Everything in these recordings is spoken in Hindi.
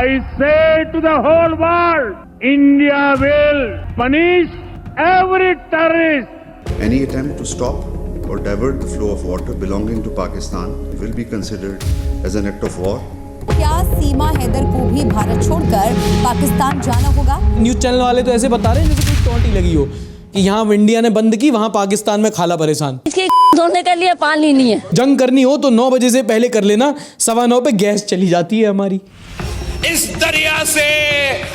I say to the whole world, India will punish every terrorist. Any attempt to stop or divert the flow of water belonging to Pakistan will be considered as an act of war. क्या सीमा हैदर को भी भारत छोड़कर पाकिस्तान जाना होगा? न्यूज चैनल वाले तो ऐसे बता रहे हैं जैसे कोई टोंटी लगी हो कि यहाँ इंडिया ने बंद की, वहाँ पाकिस्तान में खाला परेशान। इसके धोने के लिए पानी नहीं है। जंग करनी हो तो 9 बजे से पहले कर लेना, 9:15 पे गैस चली जाती है हमारी। इस दरिया से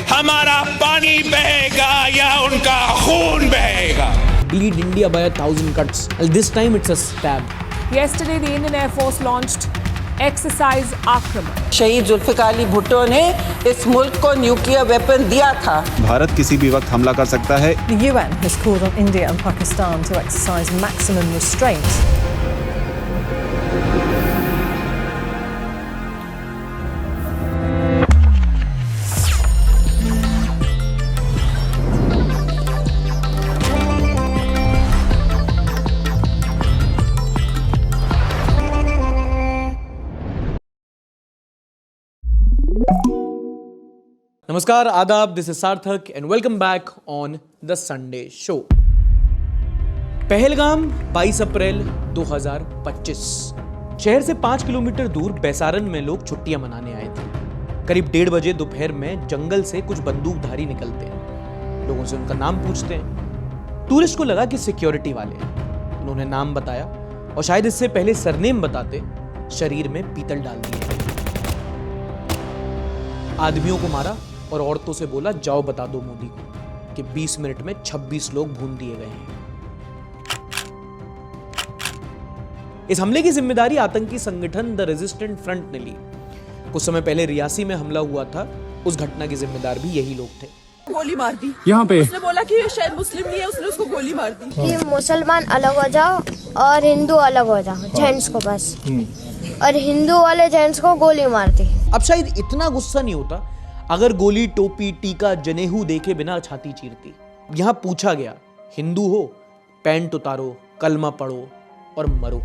हमारा पानी बहेगा या उनका खून बहेगा। Bleed India by 1,000 cuts. This time it's a stab. Yesterday, the Indian Air Force launched Exercise Akraman. शहीद जुल्फिकार अली भुट्टो ने इस मुल्क को न्यूक्लियर वेपन दिया था। भारत किसी भी वक्त हमला कर सकता है। The UN has called on India and Pakistan to exercise maximum restraint. नमस्कार, आदाब, दिस इज सार्थक and welcome back on the Sunday show. Pahalgam 22 अप्रैल 2025। शहर से 5 किलोमीटर दूर बैसारन में लोग छुट्टियां मनाने आए थे। करीब 1:30 बजे दोपहर में जंगल से कुछ बंदूकधारी निकलते हैं। लोगों से उनका नाम पूछते हैं। टूरिस्ट को लगा कि सिक्योरिटी वाले हैं। उन्होंने नाम बताया और शायद इससे पहले सरनेम बताते शरीर में पीतल डाल दिए। आदमियों को मारा और औरतों से बोला, जाओ बता दो मोदी को कि 20 मिनट में 26 लोग भून दिए गए हैं। इस हमले की जिम्मेदारी आतंकी संगठन द रेजिस्टेंट फ्रंट ने ली। कुछ समय पहले रियासी में हमला हुआ था, उस घटना के जिम्मेदार भी यही लोग थे। गोली मार दी यहाँ पे उसने बोला कि शायद मुस्लिम नहीं है, उसने उसको गोली मार दी कि मुसलमान अलग हो जाओ और हिंदू अलग हो जाओ, जेंट्स को बस, और हिंदू वाले जेंट्स को गोली मार दी। अब शायद इतना गुस्सा नहीं होता अगर गोली, टोपी, टीका, जनेऊ देखे बिना छाती चीरती। यहां पूछा गया, हिंदू हो, पैंट उतारो, कलमा पढ़ो और मरो।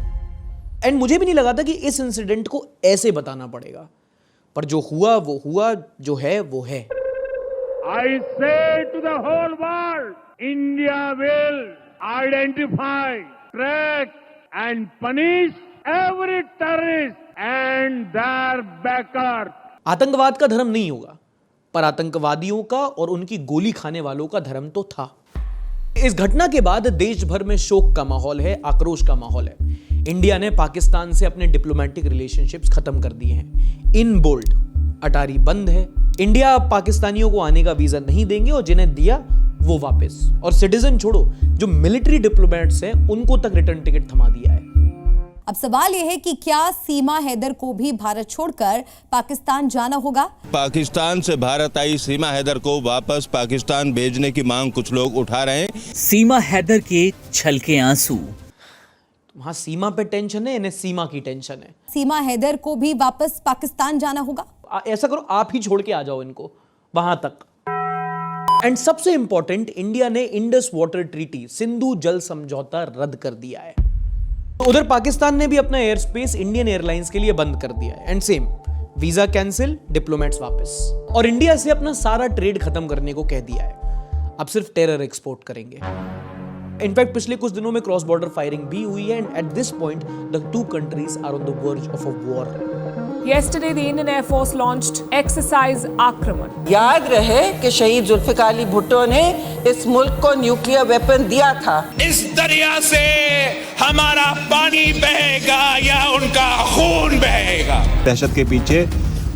एंड मुझे भी नहीं लगा था कि इस इंसिडेंट को ऐसे बताना पड़ेगा, पर जो हुआ वो हुआ, जो है वो है। I say to the whole world, India will identify, track and punish every terrorist and their backer. आतंकवाद का धर्म नहीं होगा, पर आतंकवादियों का और उनकी गोली खाने वालों का धर्म तो था। इस घटना के बाद देश भर में शोक का माहौल है, आक्रोश का माहौल है। इंडिया ने पाकिस्तान से अपने डिप्लोमेटिक रिलेशनशिप्स खत्म कर दिए हैं। इन बोल्ड अटारी बंद है। इंडिया पाकिस्तानियों को आने का वीजा नहीं देंगे और जिन्हें दिया वो वापस। और सिटीजन छोड़ो, जो मिलिट्री डिप्लोमेट्स हैं उनको तक रिटर्न टिकट थमा दिया है। अब सवाल यह है कि क्या सीमा हैदर को भी भारत छोड़कर पाकिस्तान जाना होगा? पाकिस्तान से भारत आई सीमा हैदर को वापस पाकिस्तान भेजने की मांग कुछ लोग उठा रहे हैं। सीमा हैदर के छलके आंसू। वहां सीमा पे टेंशन है, इन्हें सीमा की टेंशन है। सीमा हैदर को भी वापस पाकिस्तान जाना होगा? ऐसा करो, आप ही छोड़ के आ जाओ इनको वहां तक। एंड सबसे इंपॉर्टेंट, इंडिया ने इंडस वाटर ट्रीटी, सिंधु जल समझौता रद्द कर दिया है। तो उधर पाकिस्तान ने भी अपना एयर स्पेस इंडियन एयरलाइंस के लिए बंद कर दिया है। And same, visa cancel, diplomats वापस। और इंडिया से अपना सारा ट्रेड खत्म करने को कह दिया है। अब सिर्फ टेरर एक्सपोर्ट करेंगे। इनफैक्ट पिछले कुछ दिनों में क्रॉस बॉर्डर फायरिंग भी हुई है। And at this point the two countries are on the verge of a war. Yesterday, the Indian Air Force launched Exercise Akraman. याद रहे कि शहीद जुल्फिकार अली भुट्टो ने इस मुल्क को न्यूक्लियर वेपन दिया था। इस दरिया से हमारा पानी बहेगा या उनका खून बहेगा। दहशत के पीछे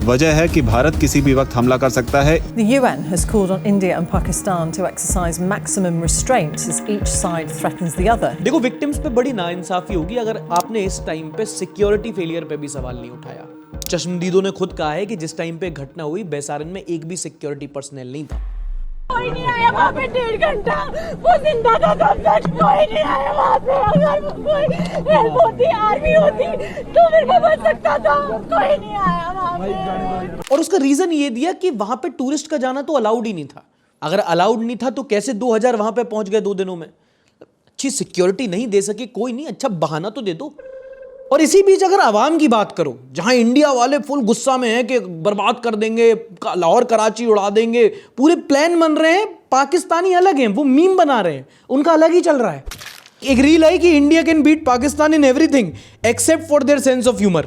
वजह है कि भारत किसी भी वक्त हमला कर सकता है। The UN has called on India and Pakistan to exercise maximum restraint as each side threatens the other. देखो, विक्टिम्स पे बड़ी नाइंसाफी होगी अगर आपने इस टाइम पे सिक्योरिटी फेलियर पे भी सवाल नहीं उठाया। चश्मदीदों ने खुद कहा है कि जिस टाइम पे घटना हुई बैसारन में एक भी सिक्योरिटी पर्सनल नहीं था। कोई नहीं आया वहाँ पे 1.5 घंटा, वो जिंदा था तब तक, कोई नहीं आया वहाँ पे। अगर कोई हेल्प होती, आर्मी होती तो फिर वो बच सकता था, कोई नहीं आया वहाँ पे। और उसका रीजन ये दिया कि वहां पे टूरिस्ट का जाना तो अलाउड ही नहीं था। अगर अलाउड नहीं था तो कैसे 2000 वहां पे पहुंच गए 2 दिनों में? अच्छी सिक्योरिटी नहीं दे सके, कोई नहीं, अच्छा बहाना तो दे दो। और इसी बीच अगर आवाम की बात करो, जहां इंडिया वाले फुल गुस्सा में हैं कि बर्बाद कर देंगे, लाहौर कराची उड़ा देंगे, पूरे प्लान बन रहे हैं, पाकिस्तानी अलग हैं, वो मीम बना रहे हैं, उनका अलग ही चल रहा है। एक रील है कि India can beat Pakistan in everything except for their sense of humour.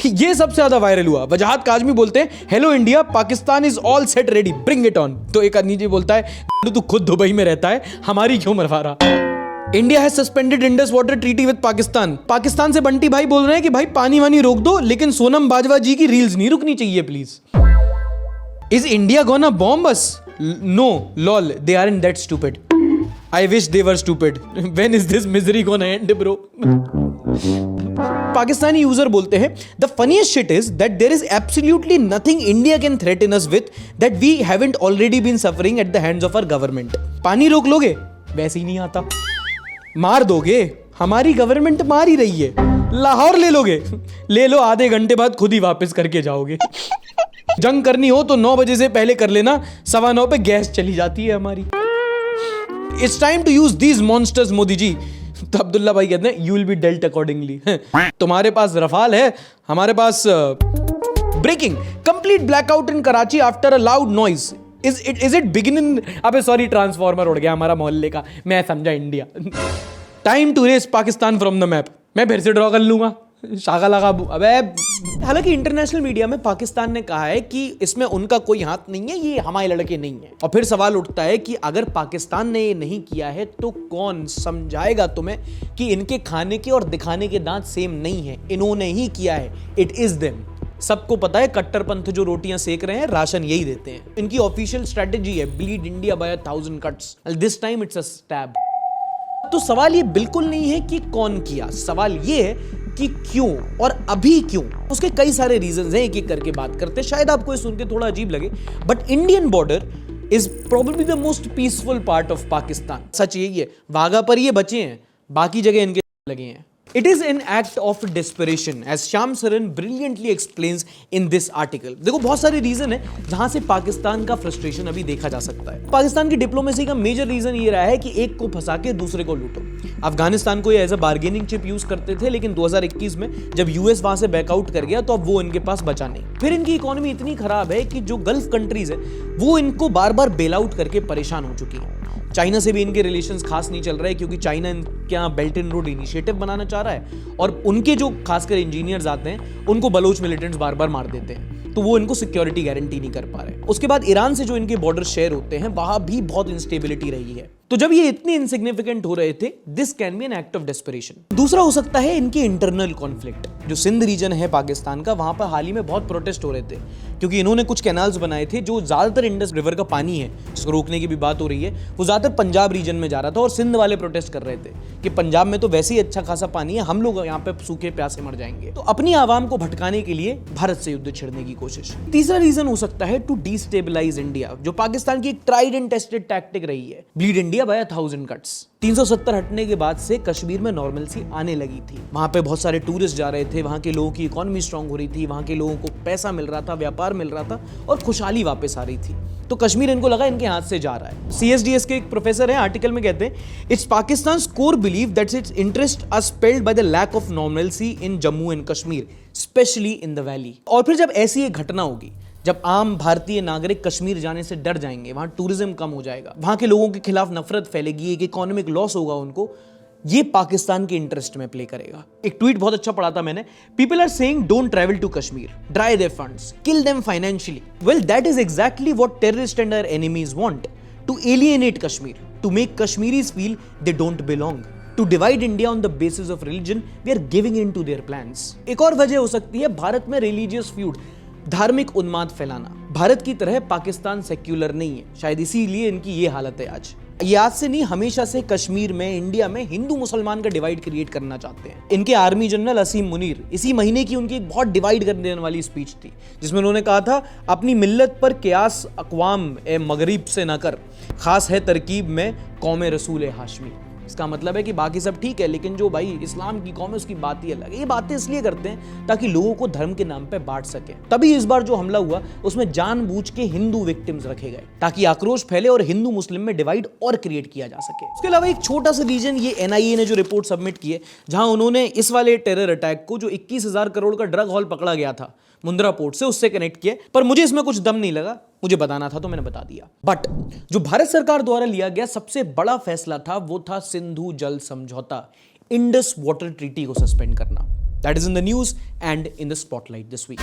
ये सबसे ज्यादा वायरल हुआ। वजाहत काजमी बोलते हैं, hello India, Pakistan is all set ready, bring it on. तो एक आदमी जी बोलता है, तू खुद दुबई में रहता है, हमारी क्यों मरवा रहा। India has suspended Indus water treaty with Pakistan. Pakistan से बंटी भाई बोल रहे हैं कि भाई पानी वानी रोक दो, लेकिन सोनम बाजवा जी की रील्स नहीं रुकनी चाहिए please. Is India gonna bomb us? No lol, they aren't that stupid. I wish they were stupid. When is this misery gonna end, bro? Pakistani user बोलते हैं, the funniest shit is that there is absolutely nothing India can threaten us with that we haven't already been suffering at the hands of our government. पानी रोक लोगे? वैसे ही नहीं आता। मार दोगे? हमारी गवर्नमेंट मार ही रही है। लाहौर ले लोगे? ले लो, आधे घंटे बाद खुद ही वापस करके जाओगे। जंग करनी हो तो 9 बजे से पहले कर लेना, 9:15 पे गैस चली जाती है हमारी। It's time to use these monsters, Modi ji. तो अब्दुल्ला भाई कहते हैं, you will be dealt accordingly। तुम्हारे पास रफाल है, हमारे पास breaking complete blackout in Karachi after a loud noise. Is it beginning? अबे सॉरी, ट्रांसफॉर्मर उड़ गया हमारा मोहल्ले का, मैं समझा India. Time to erase Pakistan from the map. मैं फिर से ड्रॉ कर लूंगा, शागा लगा। अबे हालांकि इंटरनेशनल मीडिया में पाकिस्तान ने कहा है कि इसमें उनका कोई हाथ नहीं है, ये हमारे लड़के नहीं है। और फिर सवाल उठता है कि अगर पाकिस्तान ने ये नहीं किया है तो कौन समझाएगा तुम्हें कि इनके खाने के और दिखाने के दांत सेम नहीं है, इन्होंने ही किया है, इट इज देम। सबको पता है कट्टरपंथ जो रोटियां सेक रहे हैं, राशन यही देते हैं। इनकी ऑफिशियल स्ट्रेटेजी है, bleed India by 1000 cuts, this time it's a stab. तो सवाल ये बिल्कुल नहीं है कि कौन किया, सवाल ये है कि क्यों और अभी क्यों। उसके कई सारे रीजंस हैं, एक एक करके बात करते हैं। शायद आपको ये सुन के थोड़ा अजीब लगे, but Indian border is probably the most peaceful part of Pakistan. सच यही है, वाघा पर ये बचे हैं, बाकी जगह इनके लगे हैं। It is an act of desperation, as Shyam Saran brilliantly explains in this article. देखो बहुत सारे रीजन है जहां से पाकिस्तान का फ्रस्ट्रेशन अभी देखा जा सकता है। पाकिस्तान की डिप्लोमेसी का मेजर रीजन ये रहा है कि एक को फंसा के दूसरे को लूटो। अफगानिस्तान को ये as a bargaining chip use करते थे, लेकिन 2021 में जब यूएस वहां से बैकआउट कर गया तो अब वो इनके पास बचा नहीं। फिर इनकी इकोनॉमी इतनी खराब है कि जो गल्फ कंट्रीज है वो इनको बार बार बेल आउट करके परेशान हो चुकी है। चाइना से भी इनके रिलेशंस खास नहीं चल रहे, क्योंकि चाइना इनके यहाँ बेल्ट एंड रोड इनिशिएटिव बनाना चाह रहा है और उनके जो खासकर इंजीनियर्स आते हैं उनको बलोच मिलिटेंट्स बार बार मार देते हैं, तो वो इनको सिक्योरिटी गारंटी नहीं कर पा रहे। उसके बाद ईरान से जो इनके बॉर्डर शेयर होते हैं वहां भी बहुत इंस्टेबिलिटी रही है। तो जब ये इतने इनसिग्निफिकेंट हो रहे थे, this can be an act of desperation. दूसरा हो सकता है इनके इंटरनल कॉन्फ्लिक्ट। जो सिंध रीजन है पाकिस्तान का, वहां पर हाल ही में बहुत प्रोटेस्ट हो रहे थे, क्योंकि इन्होंने कुछ कैनाल्स बनाए थे जो ज्यादातर इंडस रिवर का पानी है जिसको रोकने की भी बात हो रही है, वो ज्यादातर पंजाब रीजन में जा रहा था। और सिंध वाले प्रोटेस्ट कर रहे थे कि पंजाब में तो वैसे ही अच्छा खासा पानी है, हम लोग यहाँ पे सूखे प्यासे मर जाएंगे। तो अपनी आवाम को भटकाने के लिए भारत से युद्ध छेड़ने की कोशिश। तीसरा रीजन हो सकता है टू डिस्टेबलाइज इंडिया, जो पाकिस्तान की एक ट्राइड एंड टेस्टेड टैक्टिक रही है, ब्लीड इंडिया बाय 1000 कट्स। 370 हटने के बाद से कश्मीर में नॉर्मलसी आने लगी थी। वहां पे बहुत सारे टूरिस्ट जा रहे थे, वहां के लोगों की इकोनॉमी स्ट्रांग हो रही थी, वहां के लोगों को पैसा मिल रहा था, व्यापार मिल रहा था और खुशहाली वापस आ रही थी। तो कश्मीर इनको लगा इनके हाथ से जा रहा है। CSDS के एक प्रोफेसर हैं, आर्टिकल में कहते हैं, it's Pakistan core believe that its interest are spelled by the lack of normalcy in Jammu and Kashmir, specially in the valley. और फिर जब ऐसी एक घटना होगी, जब आम भारतीय नागरिक कश्मीर जाने से डर जाएंगे, वहां टूरिज्म कम हो जाएगा, वहां के लोगों के खिलाफ नफरत फैलेगी, एक इकोनॉमिक लॉस होगा उनको, ये पाकिस्तान के इंटरेस्ट में प्ले करेगा। एक ट्वीट बहुत अच्छा पढ़ा था मैंने, people are saying don't travel to Kashmir, dry their funds, kill them financially. Well that is exactly what terrorist and their enemies want, to alienate Kashmir, to make Kashmiris feel they don't belong, to divide India on the basis of religion, we are giving in to their plans. एक और वजह हो सकती है भारत में रिलीजियस फ्यूड, धार्मिक उन्माद फैलाना। भारत की तरह पाकिस्तान सेक्युलर नहीं है, शायद इसीलिए इनकी ये हालत है आज। ये आज से नहीं, हमेशा से कश्मीर में, इंडिया में हिंदू मुसलमान का डिवाइड क्रिएट करना चाहते हैं। इनके आर्मी जनरल असीम मुनीर, इसी महीने की उनकी एक बहुत डिवाइड कर देने वाली स्पीच थी, जिसमें उन्होंने कहा था, अपनी मिल्लत पर कियास अक़वाम ए मगरिब से न कर, खास है तरकीब में कौम रसूल हाशमी। इसका मतलब है कि बाकी सब ठीक है, लेकिन जो भाई इस्लाम की कौम है उसकी बात ही अलग है। ये बातें इसलिए करते हैं ताकि लोगों को धर्म के नाम पे बांट सके। तभी इस बार जो हमला हुआ उसमें जानबूझ के हिंदू विक्टिम्स रखे गए ताकि आक्रोश फैले और हिंदू मुस्लिम में डिवाइड और क्रिएट किया जा सके। उसके अलावा एक छोटा सा रीजन, ये एनआईए ने जो रिपोर्ट सबमिट की है, जहां उन्होंने इस वाले टेरर अटैक को जो 21,000 करोड़ का ड्रग हॉल पकड़ा गया था मुंद्रा पोर्ट से, उससे कनेक्ट किया, पर मुझे इसमें कुछ दम नहीं लगा। मुझे बताना था तो मैंने बता दिया। बट जो भारत सरकार द्वारा लिया गया सबसे बड़ा फैसला था वो था सिंधु जल समझौता, इंडस वाटर ट्रीटी को सस्पेंड करना। That is in the news and in the spotlight this week.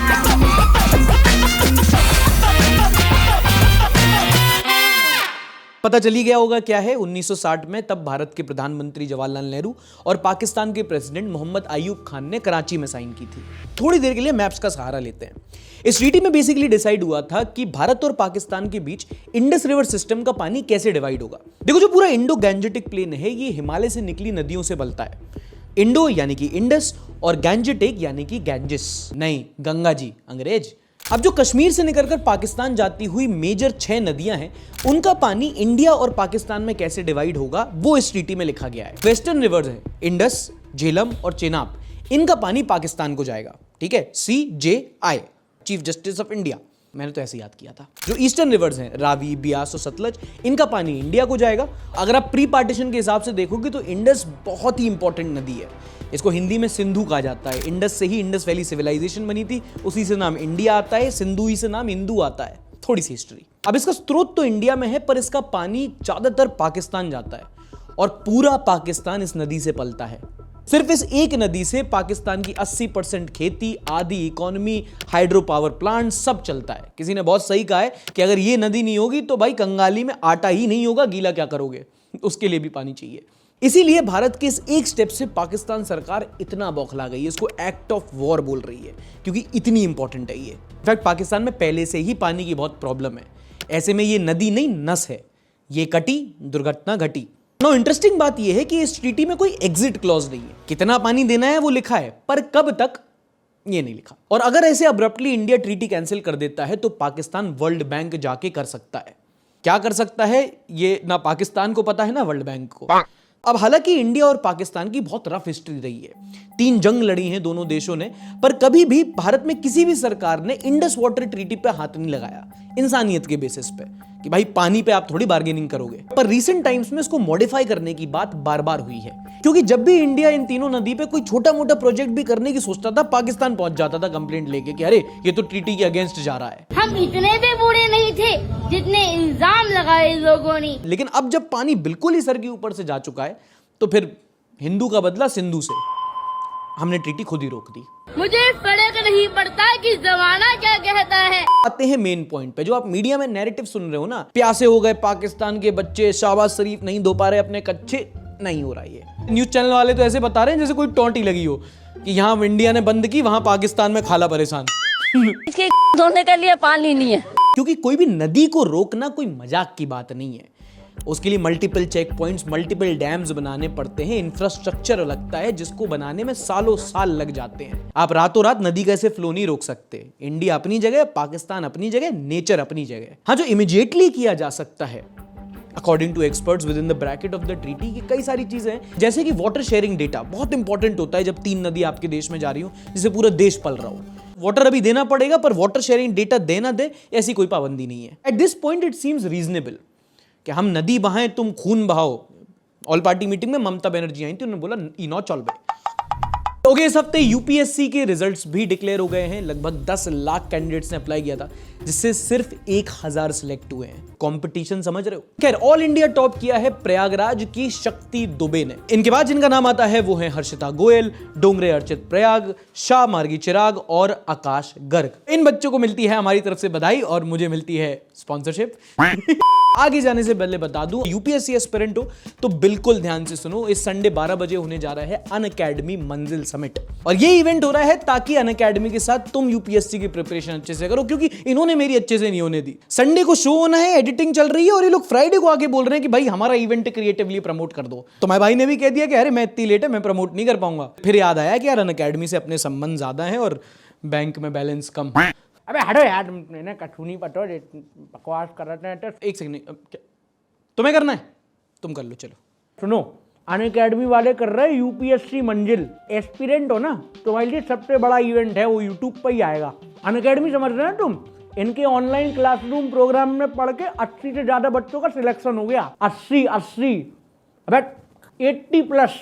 पता चली गया होगा क्या है। 1960 में तब भारत के प्रधानमंत्री जवाहरलाल नेहरू और पाकिस्तान के प्रेसिडेंट मोहम्मद अयूब खान ने कराची में साइन की थी। थोड़ी देर के लिए मैप्स का सहारा लेते हैं। इस ट्रीटी में बेसिकली डिसाइड हुआ था कि भारत और पाकिस्तान के बीच इंडस रिवर सिस्टम का पानी कैसे डिवाइड होगा। देखो, जो पूरा इंडो गैंजेटिक प्लेन है ये हिमालय से निकली नदियों से बनता है। इंडो यानी कि इंडस और गैंजेटिक यानी कि गैंजिस, नहीं गंगा जी अंग्रेज। अब जो कश्मीर से निकलकर पाकिस्तान जाती हुई मेजर 6 नदियां हैं, उनका पानी इंडिया और पाकिस्तान में कैसे डिवाइड होगा वो इस ट्रीटी में लिखा गया है। वेस्टर्न रिवर्स है इंडस, झेलम और चेनाब, इनका पानी पाकिस्तान को जाएगा। ठीक है, CJI, chief justice of India, मैंने तो ऐसे याद किया था। जो ईस्टर्न रिवर्स हैं रावी, बियास और सतलज, इनका पानी इंडिया को जाएगा। अगर आप प्री पार्टीशन के हिसाब से देखोगे तो इंडस बहुत ही इंपॉर्टेंट नदी है। इसको हिंदी में सिंधु कहा जाता है। इंडस से ही इंडस वैली सिविलाइजेशन बनी थी, उसी से नाम इंडिया आता है। सिंधु ही से नाम हिंदू आता है। थोड़ी सी हिस्ट्री। अब इसका स्रोत तो इंडिया में है, पर इसका पानी ज्यादातर पाकिस्तान जाता है और पूरा पाकिस्तान इस नदी से पलता है। सिर्फ इस एक नदी से पाकिस्तान की 80% खेती, आधी इकोनॉमी, हाइड्रो पावर प्लांट सब चलता है। किसी ने बहुत सही कहा है कि अगर ये नदी नहीं होगी तो भाई कंगाली में आटा ही नहीं होगा, गीला क्या करोगे? उसके लिए भी पानी चाहिए। इसीलिए भारत के इस एक स्टेप से पाकिस्तान सरकार इतना बौखला गई है, इसको एक्ट ऑफ वॉर बोल रही है, क्योंकि इतनी इंपॉर्टेंट है ये। इनफैक्ट पाकिस्तान में पहले से ही पानी की बहुत प्रॉब्लम है। ऐसे में ये नदी नहीं नस है, ये कटी दुर्घटना घटी। नो, इंटरेस्टिंग बात यह है कि इस ट्रीटी में कोई एग्जिट क्लॉज नहीं है। कितना पानी देना है वो लिखा है, पर कब तक ये नहीं लिखा। और अगर ऐसे अब्रप्टली इंडिया ट्रीटी कैंसिल कर देता है तो पाकिस्तान वर्ल्ड बैंक जाके कर सकता है। क्या कर सकता है ये ना पाकिस्तान को पता है ना वर्ल्ड बैंक को। अब हालांकि इंडिया और पाकिस्तान की बहुत रफ हिस्ट्री रही है, 3 जंग लड़ी हैं दोनों देशों ने, पर कभी भी भारत में किसी भी सरकार ने इंडस वाटर ट्रीटी पे हाथ नहीं लगाया इंसानियत के बेसिस पे कि भाई पानी पे आप थोड़ी बार्गेनिंग करोगे। पर रीसेंट टाइम्स में इसको मॉडिफाई करने की बात बार बार हुई है, क्योंकि जब भी इंडिया इन तीनों नदी पे कोई छोटा मोटा प्रोजेक्ट भी करने की सोचता था, पाकिस्तान पहुंच जाता था कंप्लेंट लेके कि अरे ये तो ट्रीटी के अगेंस्ट जा रहा है। हम इतने भी बुरे नहीं थे जितने इल्जाम लगाए लोगों ने। लेकिन अब जब पानी बिल्कुल ही सर के ऊपर से जा चुका है तो फिर हिंदू का बदला सिंधु से, हमने ट्रीटी खुद ही रोक दी। मुझे फर्क नहीं पड़ता कि जमाना क्या कहता है। आते हैं मेन पॉइंट पे। जो आप मीडिया में नैरेटिव सुन रहे हो ना, प्यासे हो गए पाकिस्तान के बच्चे, शाहबाज शरीफ नहीं धो पा रहे अपने कच्चे, नहीं हो रहा है। ये न्यूज चैनल वाले तो ऐसे बता रहे हैं जैसे कोई टोंटी लगी हो कि यहाँ इंडिया ने बंद की, वहां पाकिस्तान में खाला परेशान। इसके धोने के लिए पानी नहीं है। क्योंकि कोई भी नदी को रोकना कोई मजाक की बात नहीं है। उसके लिए multiple checkpoints, multiple dams बनाने पड़ते हैं, इंफ्रास्ट्रक्चर लगता है जिसको बनाने में सालों साल लग जाते हैं। आप रातों रात नदी का ऐसे फ्लो नहीं रोक सकते। इंडिया अपनी जगह, पाकिस्तान अपनी जगह, नेचर अपनी जगह। हाँ, जो इमीडिएटली किया जा सकता है according to experts within the bracket of the treaty, की कई सारी चीजें हैं, जैसे कि वाटर शेयरिंग डेटा बहुत इंपॉर्टेंट होता है जब 3 नदी आपके देश में जा रही हो, जिससे पूरा देश पल रहा हो। वाटर अभी देना पड़ेगा, पर वाटर शेयरिंग डेटा देना दे ऐसी कोई पाबंदी नहीं है। Eight this point it seems reasonable कि हम नदी बहाएं तुम खून बहाओ। ऑल पार्टी मीटिंग में ममता बनर्जी आई थी, उन्होंने बोला इनो चल बे। ओके, इस हफ्ते यूपीएससी के रिजल्ट्स भी डिक्लेयर हो गए हैं। लगभग 10 लाख कैंडिडेट्स ने अप्लाई किया था, जिससे सिर्फ 1000 सिलेक्ट हुए हैं। कंपटीशन समझ रहे हो। खैर, ऑल इंडिया टॉप किया है प्रयागराज की शक्ति दुबे ने। इनके बाद जिनका नाम आता है वो है हर्षिता गोयल, डोंगरे अर्चित प्रयाग, शाह मार्गी चिराग और आकाश गर्ग। इन बच्चों को मिलती है हमारी तरफ से बधाई और मुझे मिलती है स्पॉन्सरशिप। आगे जाने से पहले बता दूं, यूपीएससी एस्पिरेंट हो तो बिल्कुल ध्यान से सुनो। इस संडे 12 बजे होने जा रहा है अनअकैडमी मंजिल समिट, और ये इवेंट हो रहा है ताकि अनअकैडमी के साथ तुम यूपीएससी की प्रिपरेशन अच्छे से करो, क्योंकि इन्होंने मेरी अच्छे से नहीं होने दी। संडे को शो होना है, एडिटिंग चल रही है, और ये लोग फ्राइडे को आके बोल रहे हैं कि भाई हमारा इवेंट क्रिएटिवली प्रमोट कर दो। तो मैं भाई ने भी कह दिया कि अरे मैं इतनी लेट है, मैं प्रमोट नहीं कर पाऊंगा। फिर याद आया कि यार अनअकैडमी से अपने संबंध ज्यादा है और बैंक में बैलेंस कम। अबे हटो यार, तुमने कठूनी पटो बकवास कर रहे थे। एक सेकंड, तुम्हें करना है तुम कर लो। चलो सुनो, अनअकैडमी वाले कर रहे हैं यूपीएससी मंजिल। एस्पिरेंट हो ना, तुम्हारे लिए सबसे बड़ा इवेंट है वो, यूट्यूब पर ही आएगा। अनअकैडमी समझ रहे हो तुम? इनके ऑनलाइन क्लासरूम प्रोग्राम में पढ़ के 80 से ज्यादा बच्चों का सिलेक्शन हो गया। 80 अबे 80+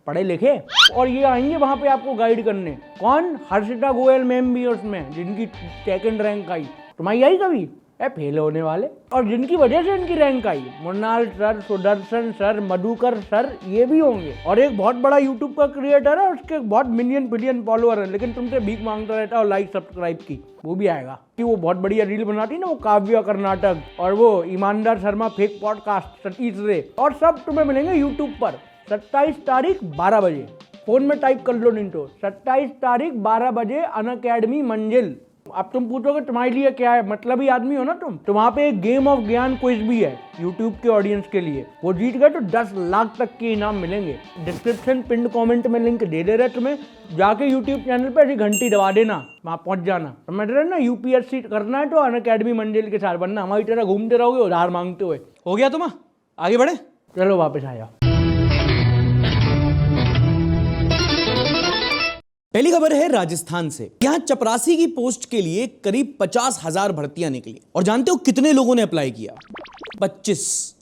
पढ़े लिखे। और ये आएंगे वहां पे आपको गाइड करने। कौन? हर्षिता गोयल मैम भी है उसमें, जिनकी 2nd रैंक आई। तुम्हारी आई कभी? फेल होने वाले। और जिनकी वजह से इनकी रैंक आई, Munnal sir, Sudarshan sir, Madhukar sir, ये भी होंगे। और एक बहुत बड़ा यूट्यूब का क्रिएटर है, उसके बहुत मिलियन फॉलोअर है, लेकिन तुमसे भीख मांगता रहता है और लाइक सब्सक्राइब की। वो भी आएगा कि वो बहुत बढ़िया रील बनाती ना, वो काव्या कर्नाटक, और वो ईमानदार शर्मा फेक पॉडकास्ट, सतीश रे, और सब तुम्हें मिलेंगे यूट्यूब पर। 27 तारीख 12 बजे फोन में टाइप कर लो निंटो, 27 तारीख 12 बजे अनअकैडमी मंजिल। अब तुम पूछोगे तुम्हारे लिए क्या है, मतलब ही आदमी हो ना तुम, तो वहां पे एक गेम ऑफ ज्ञान क्विज भी है यूट्यूब के ऑडियंस के लिए। वो जीत गए तो 10 लाख तक के इनाम मिलेंगे। डिस्क्रिप्शन पिन कमेंट में लिंक दे रहे तुम्हें, जाके यूट्यूब चैनल पे ऐसी घंटी दबा देना, वहां पहुंच जाना। समझ रहे ना? यूपीएससी करना है तो अनअकैडमी मंजिल के साथ बनना, हमारी तरह घूमते रहोगे उधार मांगते हुए। हो गया तुम? आगे बढ़े, चलो वापस आ जाओ। पहली खबर है राजस्थान से। यहां चपरासी की पोस्ट के लिए करीब 50,000 भर्तियां निकली। और जानते हो कितने लोगों ने अप्लाई किया? 25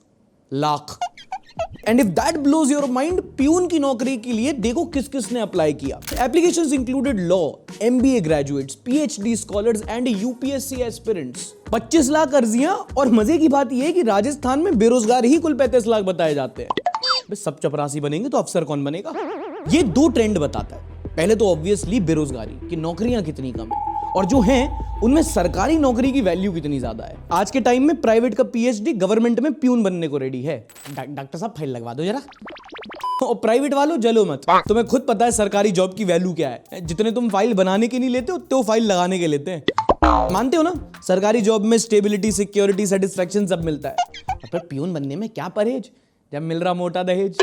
lakh. And if that blows your mind, peon की नौकरी के लिए देखो किस किस ने अप्लाई किया। Applications included law, MBA graduates, PhD scholars and UPSC aspirants. 25 lakh अर्जियां। और मजे की बात यह है कि राजस्थान में बेरोजगार ही कुल 35 लाख बताए जाते हैं। सब चपरासी बनेंगे तो अफसर कौन बनेगा? ये 2 ट्रेंड बताता है। पहले तो ऑब्वियसली बेरोजगारी की नौकरियां कितनी कम है, और जो हैं उनमें सरकारी नौकरी की वैल्यू कितनी ज्यादा है। आज के टाइम में प्राइवेट का PhD गवर्नमेंट में प्यून बनने को रेडी है। डॉक्टर साहब फाइल लगवा दो जरा। और प्राइवेट वालों जलो मत, तुम्हें खुद पता है सरकारी जॉब की वैल्यू क्या है। जितने तुम फाइल बनाने के नहीं लेते उतने वो फाइल लगाने के लेते हैं। मानते हो ना? सरकारी जॉब में स्टेबिलिटी, सिक्योरिटी, सेटिस्फेक्शन सब मिलता है। पर प्यून बनने में क्या परहेज, जब मिल रहा मोटा दहेज।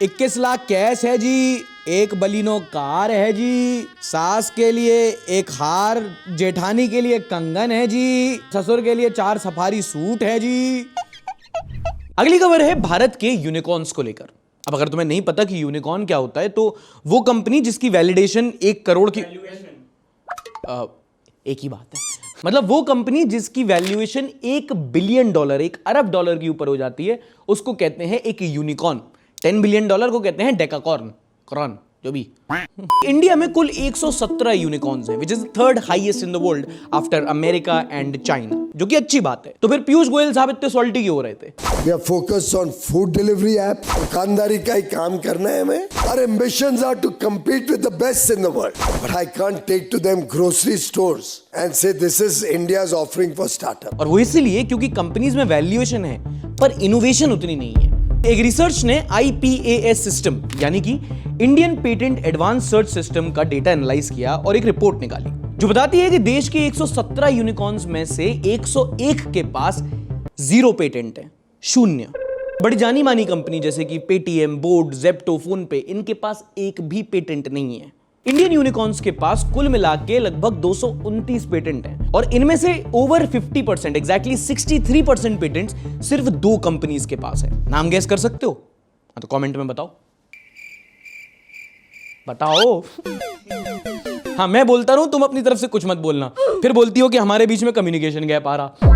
21 लाख कैश है जी, 1 बलिनो कार है जी, सास के लिए 1 हार, जेठानी के लिए कंगन है जी, ससुर के लिए 4 सफारी सूट है जी। अगली खबर है भारत के यूनिकॉर्न्स को लेकर। अब अगर तुम्हें नहीं पता कि यूनिकॉर्न क्या होता है, तो वो कंपनी जिसकी वैलिडेशन 1 करोड़ की, एक ही बात है, मतलब वो कंपनी जिसकी वैल्यूएशन $1 बिलियन, $1 अरब के ऊपर हो जाती है, उसको कहते हैं एक यूनिकॉर्न। $10 बिलियन को कहते हैं डेकाकॉर्न, कॉर्न जो भी। इंडिया में कुल 117 यूनिकॉर्न्स हैं, which is third highest in the world after America and China, जो कि अच्छी बात है। तो फिर पीयूष गोयल साहब इतने सॉल्टी क्यों हो रहे थे? We are focused on food delivery app. दुकानदारी का ही काम करना है हमें। Our ambitions are to compete with the best in the world. But I can't take to them grocery stores and say this is India's offering for startup. और वो इसीलिए क्योंकि कंपनीज में वैल्यूएशन है पर इनोवेशन उतनी नहीं है। एक रिसर्च ने IPAS सिस्टम यानी कि Indian patent advance search system का डेटा एनालाइज किया और एक रिपोर्ट निकाली जो बताती है कि देश के 117 यूनिकॉर्न्स में से 101 के पास 0 पेटेंट है, 0। बड़ी जानी मानी कंपनी जैसे कि पेटीएम, बोर्ड, जेप्टो, फोन पे, इनके पास एक भी पेटेंट नहीं है। इंडियन यूनिकॉर्न्स के पास कुल मिला के लगभग 229 पेटेंट हैं और इनमें से ओवर 50%, एग्जैक्टली 63% पेटेंट्स सिर्फ 2 कंपनीज के पास है। नाम गैस कर सकते हो? तो कमेंट में बताओ। हाँ, मैं बोलता रहूं, तुम अपनी तरफ से कुछ मत बोलना, फिर बोलती हो कि हमारे बीच में कम्युनिकेशन गैप आ रहा।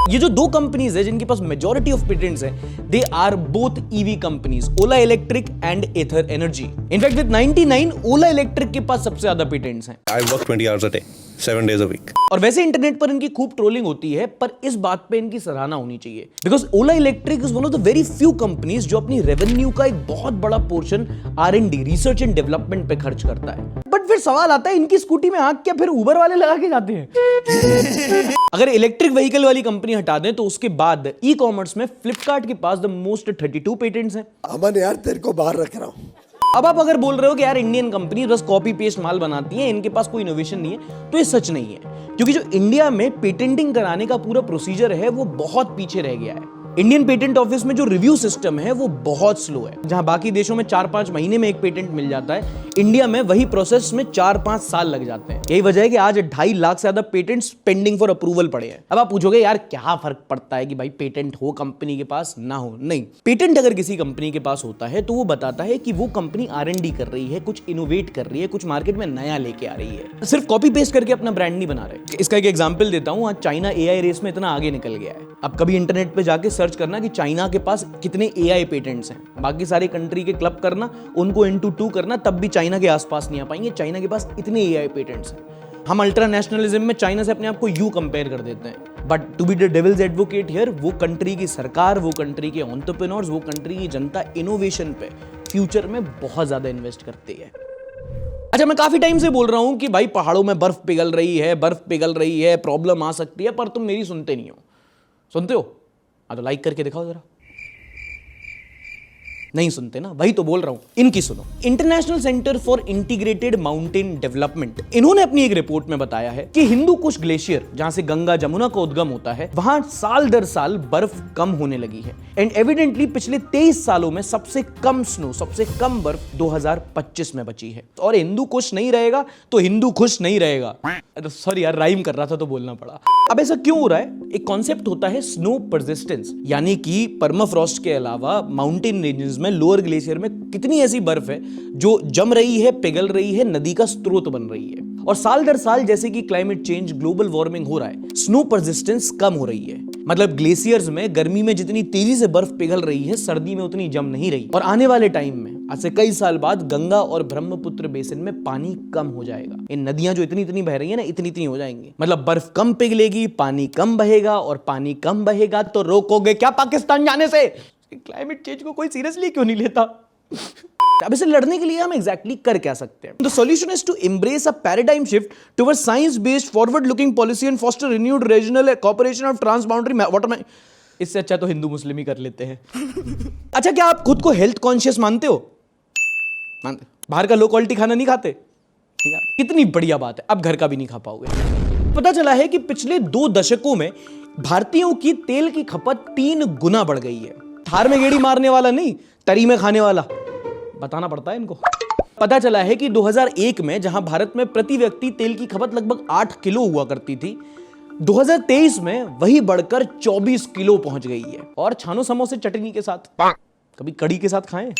ये जो 2 कंपनीज है जिनके पास मेजॉरिटी ऑफ पेटेंट्स हैं, they are both EV companies, Ola electric and Ather energy. In fact with 99, Ola electric के पास सबसे ज्यादा पेटेंट्स हैं। I work 20 hours a day, 7 days a week. और वैसे इंटरनेट पर इनकी खूब ट्रोलिंग होती है, पर इस बात पे इनकी सराहना होनी चाहिए, because Ola electric is one of the very few companies जो अपनी रेवेन्यू का एक बहुत बड़ा portion R&D, research and development पे खर्च करता है। बट फिर सवाल आता है, इनकी स्कूटी में आग क्या फिर उबर वाले लगा के जाते हैं? अगर इलेक्ट्रिक व्हीकल वाली कंपनी हटा दें तो उसके बाद ई कॉमर्स में फ्लिपकार्ट के पास द मोस्ट 32 पेटेंट्स हैं। अमन यार, तेरे को बाहर रख रहा हूं। अब आप अगर बोल रहे हो कि यार इंडियन कंपनी बस कॉपी पेस्ट माल बनाती है, इनके पास कोई इनोवेशन नहीं है, तो ये सच नहीं है, क्योंकि जो इंडिया में पेटेंटिंग कराने का पूरा प्रोसीजर है वो बहुत पीछे रह गया है। इंडियन पेटेंट ऑफिस में जो रिव्यू सिस्टम है वो बहुत स्लो है। जहां बाकी देशों में 4-5 महीने में एक पेटेंट मिल जाता है, इंडिया में वही प्रोसेस में 4-5 साल लग जाते हैं। यही वजह है कि आज 2.5 लाख से ज्यादा पेटेंट्स पेंडिंग फॉर अप्रूवल पड़े हैं। अब आप पूछोगे यार क्या फर्क पड़ता है कि भाई पेटेंट हो कंपनी के पास ना हो। नहीं, पेटेंट अगर किसी कंपनी के पास होता है तो वो बताता है कि वो कंपनी R&D कर रही है, कुछ इनोवेट कर रही है, कुछ मार्केट में नया लेके आ रही है। सिर्फ कॉपी पेस्ट करके अपना ब्रांड नहीं बना रहे। इसका एक एग्जांपल देता हूं, आज चाइना AI रेस में इतना आगे निकल गया है। अब कभी इंटरनेट पे जाके सर्च करना कि चाइना के पास कितने AI पेटेंट्स हैं, बाकी सारे कंट्री के क्लब करना, उनको into 2 करना, तब भी चाइना के आसपास नहीं आ पाएंगे। चाइना के पास इतने AI पेटेंट्स हैं। हम अल्ट्रा नेशनलिज्म में चाइना से अपने आप को यूं कंपेयर कर देते हैं, but to be the devil's advocate here, वो कंट्री की सरकार, वो कंट्री के एंटरप्रेन्योर्स, वो कंट्री की जनता इनोवेशन पे फ्यूचर में बहुत ज्यादा इन्वेस्ट करती है। अच्छा, मैं काफी टाइम से बोल रहा हूं कि भाई पहाड़ों में बर्फ पिघल रही है, प्रॉब्लम आ सकती है, पर तुम मेरी सुनते नहीं हो। सुनते हो? तो लाइक करके दिखाओ जरा। नहीं सुनते ना, वही तो बोल रहा हूं। इनकी सुनो। International centre for integrated mountain development, इन्होंने अपनी एक रिपोर्ट में बताया है कि हिंदू कुश ग्लेशियर, जहां से गंगा जमुना का उद्गम होता है, वहां साल दर साल बर्फ कम होने लगी है। एंड एविडेंटली पिछले 23 सालों में सबसे कम स्नो, सबसे कम बर्फ 2025 में बची है। और हिंदू कुश नहीं रहेगा तो हिंदू खुश नहीं रहेगा। सॉरी यार, राइम कर रहा था तो बोलना पड़ा। अब ऐसा क्यों हो रहा है? एक कॉन्सेप्ट होता है स्नो परसिस्टेंस, यानी कि परमाफ्रॉस्ट के अलावा माउंटेन रेंजेस में, लोअर ग्लेशियर में कितनी ऐसी बर्फ है जो जम रही है, पिघल रही है, नदी का स्रोत बन रही है। और साल दर साल जैसे कि क्लाइमेट चेंज, ग्लोबल वार्मिंग हो रहा है, स्नो परसिस्टेंस कम हो रही है। मतलब ग्लेशियर्स में गर्मी में जितनी तेजी से बर्फ पिघल रही है, सर्दी में उतनी जम नहीं रही। और आने वाले टाइम में, आज से कई साल बाद, गंगा और ब्रह्मपुत्र बेसिन में पानी कम हो जाएगा। इन नदियां जो इतनी बह रही है ना, इतनी हो जाएंगी। मतलब बर्फ कम पिघलेगी, पानी कम बहेगा, और पानी कम बहेगा तो रोकोगे क्या पाकिस्तान जाने से? क्लाइमेट चेंज को कोई सीरियसली क्यों नहीं लेता? अब इसे लड़ने के लिए हम एग्जैक्टली कर क्या सकते हैं? The solution is to embrace a paradigm shift towards science based forward looking policy and foster renewed regional cooperation of transboundary water. इससे अच्छा तो हिंदू मुस्लिम ही कर लेते हैं। अच्छा, क्या आप खुद को हेल्थ कॉन्शियस मानते हो? मानते? बाहर का लो क्वालिटी खाना नहीं खाते? कितनी बढ़िया बात है, अब घर का भी नहीं खा पाओगे। पता चला है कि पिछले 2 दशकों में भारतीयों की तेल की खपत 3 गुना बढ़ गई है। थार में गेड़ी मारने वाला नहीं, तरी में खाने वाला। बताना पड़ता है इनको। पता चला है कि 2001 में जहां भारत में प्रति व्यक्ति तेल की खपत लगभग 8 किलो हुआ करती थी, 2023 में वही बढ़कर 24 किलो पहुंच गई है। और छानो समोसे चटनी के साथ, कभी कड़ी के साथ खाएं,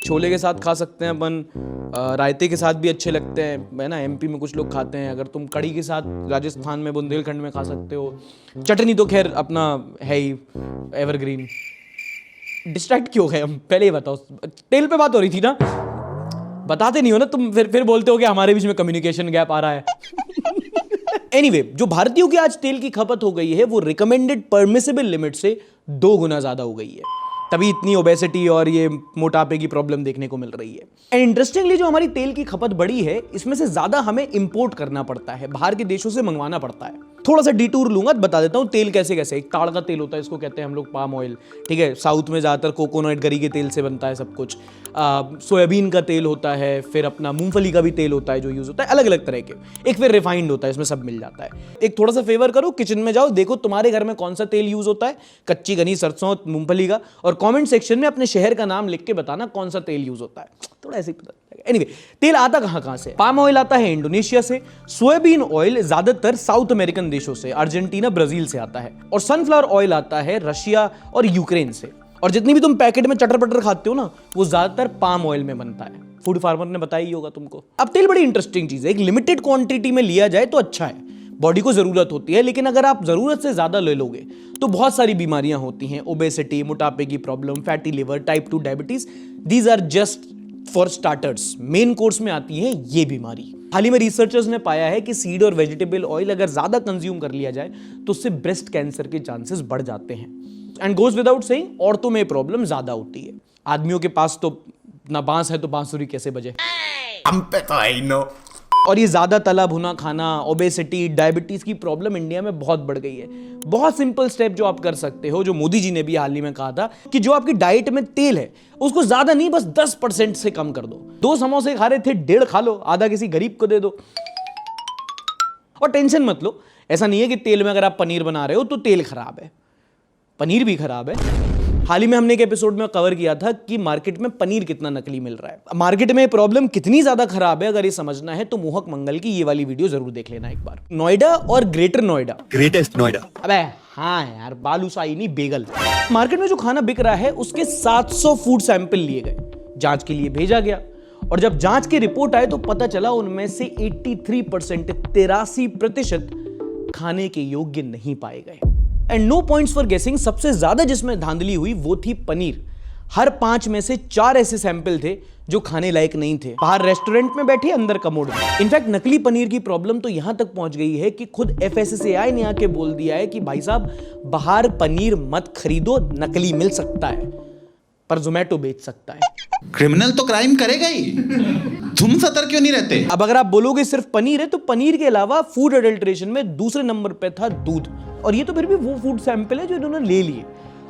छोले के साथ खा सकते हैं अपन, रायते के साथ भी अच्छे लगते हैं, है ना। MP में कुछ लोग खाते हैं। अगर तुम कड़ी के साथ राजस्थान में बुंदेलखंड में खा सकते हो। चटनी तो खैर अपना है ही एवरग्रीन। डिस्ट्रैक्ट क्यों गए हम? पहले ही बताओ, तेल पे बात हो रही थी ना। बताते नहीं हो ना तुम, फिर बोलते हो कि हमारे बीच में कम्युनिकेशन गैप आ रहा है। एनीवे, जो भारतीयों की आज तेल की खपत हो गई है वो रिकमेंडेड परमिसिबल लिमिट से 2 गुना ज्यादा हो गई है। तभी इतनी ओबेसिटी और ये मोटापे की प्रॉब्लम देखने को मिल रही है। एंड इंटरेस्टिंगली, जो हमारी तेल की खपत बढ़ी है, इसमें से ज्यादा हमें इंपोर्ट करना पड़ता है, बाहर के देशों से मंगवाना पड़ता है। थोड़ा सा डिटूर लूंगा, बता देता हूं तेल कैसे कैसे। एक ताड़ का तेल होता है, इसको कहते हैं हम लोग पाम ऑयल, ठीक है। साउथ में ज्यादातर कोकोनट गरी के तेल से बनता है सब कुछ। सोयाबीन का तेल होता है, फिर अपना मूंगफली का भी तेल होता है जो यूज होता है, अलग अलग तरह के। एक फिर रिफाइंड होता है, इसमें सब मिल जाता है। एक थोड़ा सा फेवर करो, किचन में जाओ, देखो तुम्हारे घर में कौन सा तेल यूज होता है, कच्ची घनी सरसों मूंगफली का, और कमेंट सेक्शन में अपने शहर का नाम लिख के बताना कौन सा तेल यूज होता है। थोड़ा ऐसे ही पता लगेगा। एनीवे, तेल आता कहां से? पाम ऑयल आता है इंडोनेशिया से, सोयाबीन ऑयल ज्यादातर साउथ अमेरिकन देशों से, अर्जेंटीना, ब्राजील से आता है, और सनफ्लावर ऑयल आता है रशिया और यूक्रेन से। और जितनी भी तुम पैकेट में चटर पटर खाते हो ना, वो ज्यादातर पाम ऑयल में बनता है। फूड फार्मर ने बताया ही होगा तुमको। अब तेल बड़ी इंटरेस्टिंग चीज है, एक लिमिटेड क्वांटिटी में लिया जाए तो अच्छा है, बॉडी को जरूरत होती है। लेकिन अगर आप जरूरत से ज्यादा ले लोगे तो बहुत सारी बीमारियां होती हैं, ओबेसिटी, मोटापे की problem, fatty liver, type 2 diabetes. These are just for starters. Main course में आती है ये बीमारी। हाल ही में रिसर्चर्स ने पाया है कि सीड और वेजिटेबल ऑयल अगर ज्यादा कंज्यूम कर लिया जाए तो उससे ब्रेस्ट कैंसर के चांसेस बढ़ जाते हैं। एंड गोज विदाउट सेइंग, औरतों में प्रॉब्लम ज्यादा होती है। आदमियों के पास तो ना बांस है तो बांसुरी कैसे बजे, हम पे तो है ही नो। और ये ज्यादा तला भुना खाना, ओबेसिटी, डायबिटीज की प्रॉब्लम इंडिया में बहुत बढ़ गई है। बहुत सिंपल स्टेप जो आप कर सकते हो, जो मोदी जी ने भी हाल ही में कहा था, कि जो आपकी डाइट में तेल है उसको ज्यादा नहीं, बस 10% से कम कर दो। 2 समोसे खा रहे थे, 1.5 खा लो, आधा किसी गरीब को दे दो। और टेंशन मत लो, ऐसा नहीं है कि तेल में अगर आप पनीर बना रहे हो तो तेल खराब है। पनीर भी खराब है। हाल ही में हमने एक एपिसोड में कवर किया था कि मार्केट में पनीर कितना नकली मिल रहा है। मार्केट में प्रॉब्लम कितनी ज्यादा खराब है, अगर ये समझना है तो मोहक मंगल की ये वाली वीडियो जरूर देख लेना एक बार। नोएडा और ग्रेटर नोएडा, ग्रेटेस्ट नोएडा। अबे हाँ यार, बालूशाही नहीं बेगल। मार्केट में जो खाना बिक रहा है उसके 700 फूड सैंपल लिए गए, जांच के लिए भेजा गया, और जब जांच की रिपोर्ट आए तो पता चला उनमें से 83% 83% खाने के योग्य नहीं पाए गए। एंड नो पॉइंट्स फॉर गेसिंग, सबसे ज्यादा जिसमें धांधली हुई वो थी पनीर। हर 5 में से 4 ऐसे सैंपल थे जो खाने लायक नहीं थे। बाहर रेस्टोरेंट में बैठे, अंदर कमोड में। इनफैक्ट नकली पनीर की प्रॉब्लम तो यहां तक पहुंच गई है कि खुद FSSAI ने आके बोल दिया है कि भाई साहब बाहर पनीर मत खरीदो, नकली मिल सकता है पर जोमेटो बेच सकता है। क्रिमिनल तो क्राइम करेगा ही, तुम सतर्क क्यों नहीं रहते? अब अगर आप बोलोगे सिर्फ पनीर है, तो पनीर के अलावा फूड अडल्ट्रेशन में दूसरे नंबर पे था दूध, और ये तो फिर भी वो फूड सैंपल है जो इन्होंने ले लिए।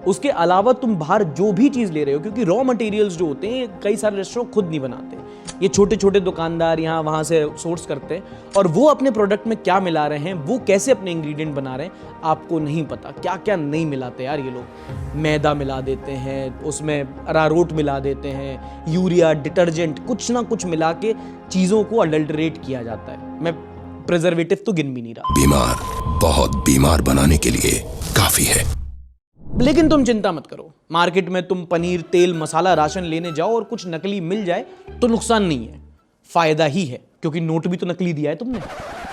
उसके अलावा तुम बाहर जो भी चीज ले रहे हो, क्योंकि रॉ मटेरियल्स जो होते हैं कई सारे रेस्टोरेंट खुद नहीं बनाते, ये छोटे छोटे दुकानदार यहाँ वहां से सोर्स करते हैं, और वो अपने प्रोडक्ट में क्या मिला रहे हैं, वो कैसे अपने इंग्रेडिएंट बना रहे हैं, आपको नहीं पता। क्या क्या नहीं मिलाते यार ये लोग, मैदा मिला देते हैं, उसमें अरारोट मिला देते हैं, यूरिया, डिटर्जेंट, कुछ ना कुछ मिला के चीजों को अडल्टरेट किया जाता है। मैं प्रिजर्वेटिव तो गिन भी नहीं रहा। बीमार, बहुत बीमार बनाने के लिए काफी है। लेकिन तुम चिंता मत करो, मार्केट में तुम पनीर, तेल, मसाला, राशन लेने जाओ और कुछ नकली मिल जाए तो नुकसान नहीं है, फायदा ही है, क्योंकि नोट भी तो नकली दिया है तुमने।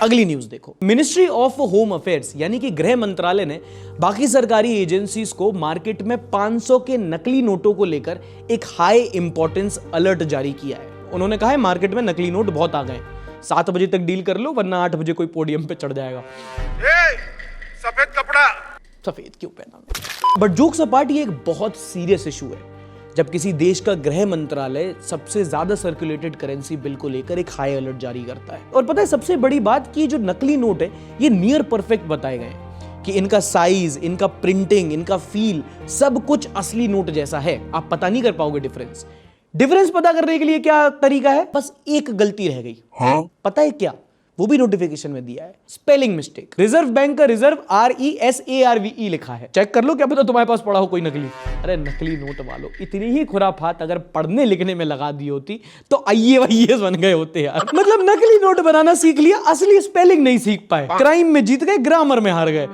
अगली न्यूज देखो। मिनिस्ट्री ऑफ होम अफेयर्स यानी कि गृह मंत्रालय ने बाकी सरकारी एजेंसीज को मार्केट में 500 के नकली नोटों को लेकर एक हाई इंपॉर्टेंस अलर्ट जारी किया है। उन्होंने कहा है मार्केट में नकली नोट बहुत आ गए, 7 बजे तक डील कर लो वरना 8 बजे कोई पोडियम पे चढ़ जाएगा। सफेद कपड़ा, सफेद क्यों पहना? बट जोक्स अपार्ट, ये एक बहुत सीरियस इशू है जब किसी देश का गृह मंत्रालय सबसे ज्यादा सर्कुलेटेड करेंसी बिल को लेकर एक हाई अलर्ट जारी करता है। और पता है सबसे बड़ी बात कि जो नकली नोट है ये नियर परफेक्ट बताए गए हैं कि इनका साइज, इनका प्रिंटिंग, इनका फील, सब कुछ असली नोट जैसा है। आप पता नहीं कर पाओगे डिफरेंस। डिफरेंस पता करने के लिए क्या तरीका है? बस एक गलती रह गई। हाँ? पता है क्या? वो भी नोटिफिकेशन में दिया है, स्पेलिंग मिस्टेक। रिजर्व बैंक का रिजर्व RESARVE लिखा है। चेक कर लो, क्या पता तुम्हारे पास पड़ा हो कोई नकली। अरे नकली नोट वालों, इतनी ही खुराफात अगर पढ़ने लिखने में लगा दी होती तो IAS बन गए होते यार। मतलब नकली नोट बनाना सीख लिया, असली स्पेलिंग नहीं सीख पाए। क्राइम में जीत गए, ग्रामर में हार गए।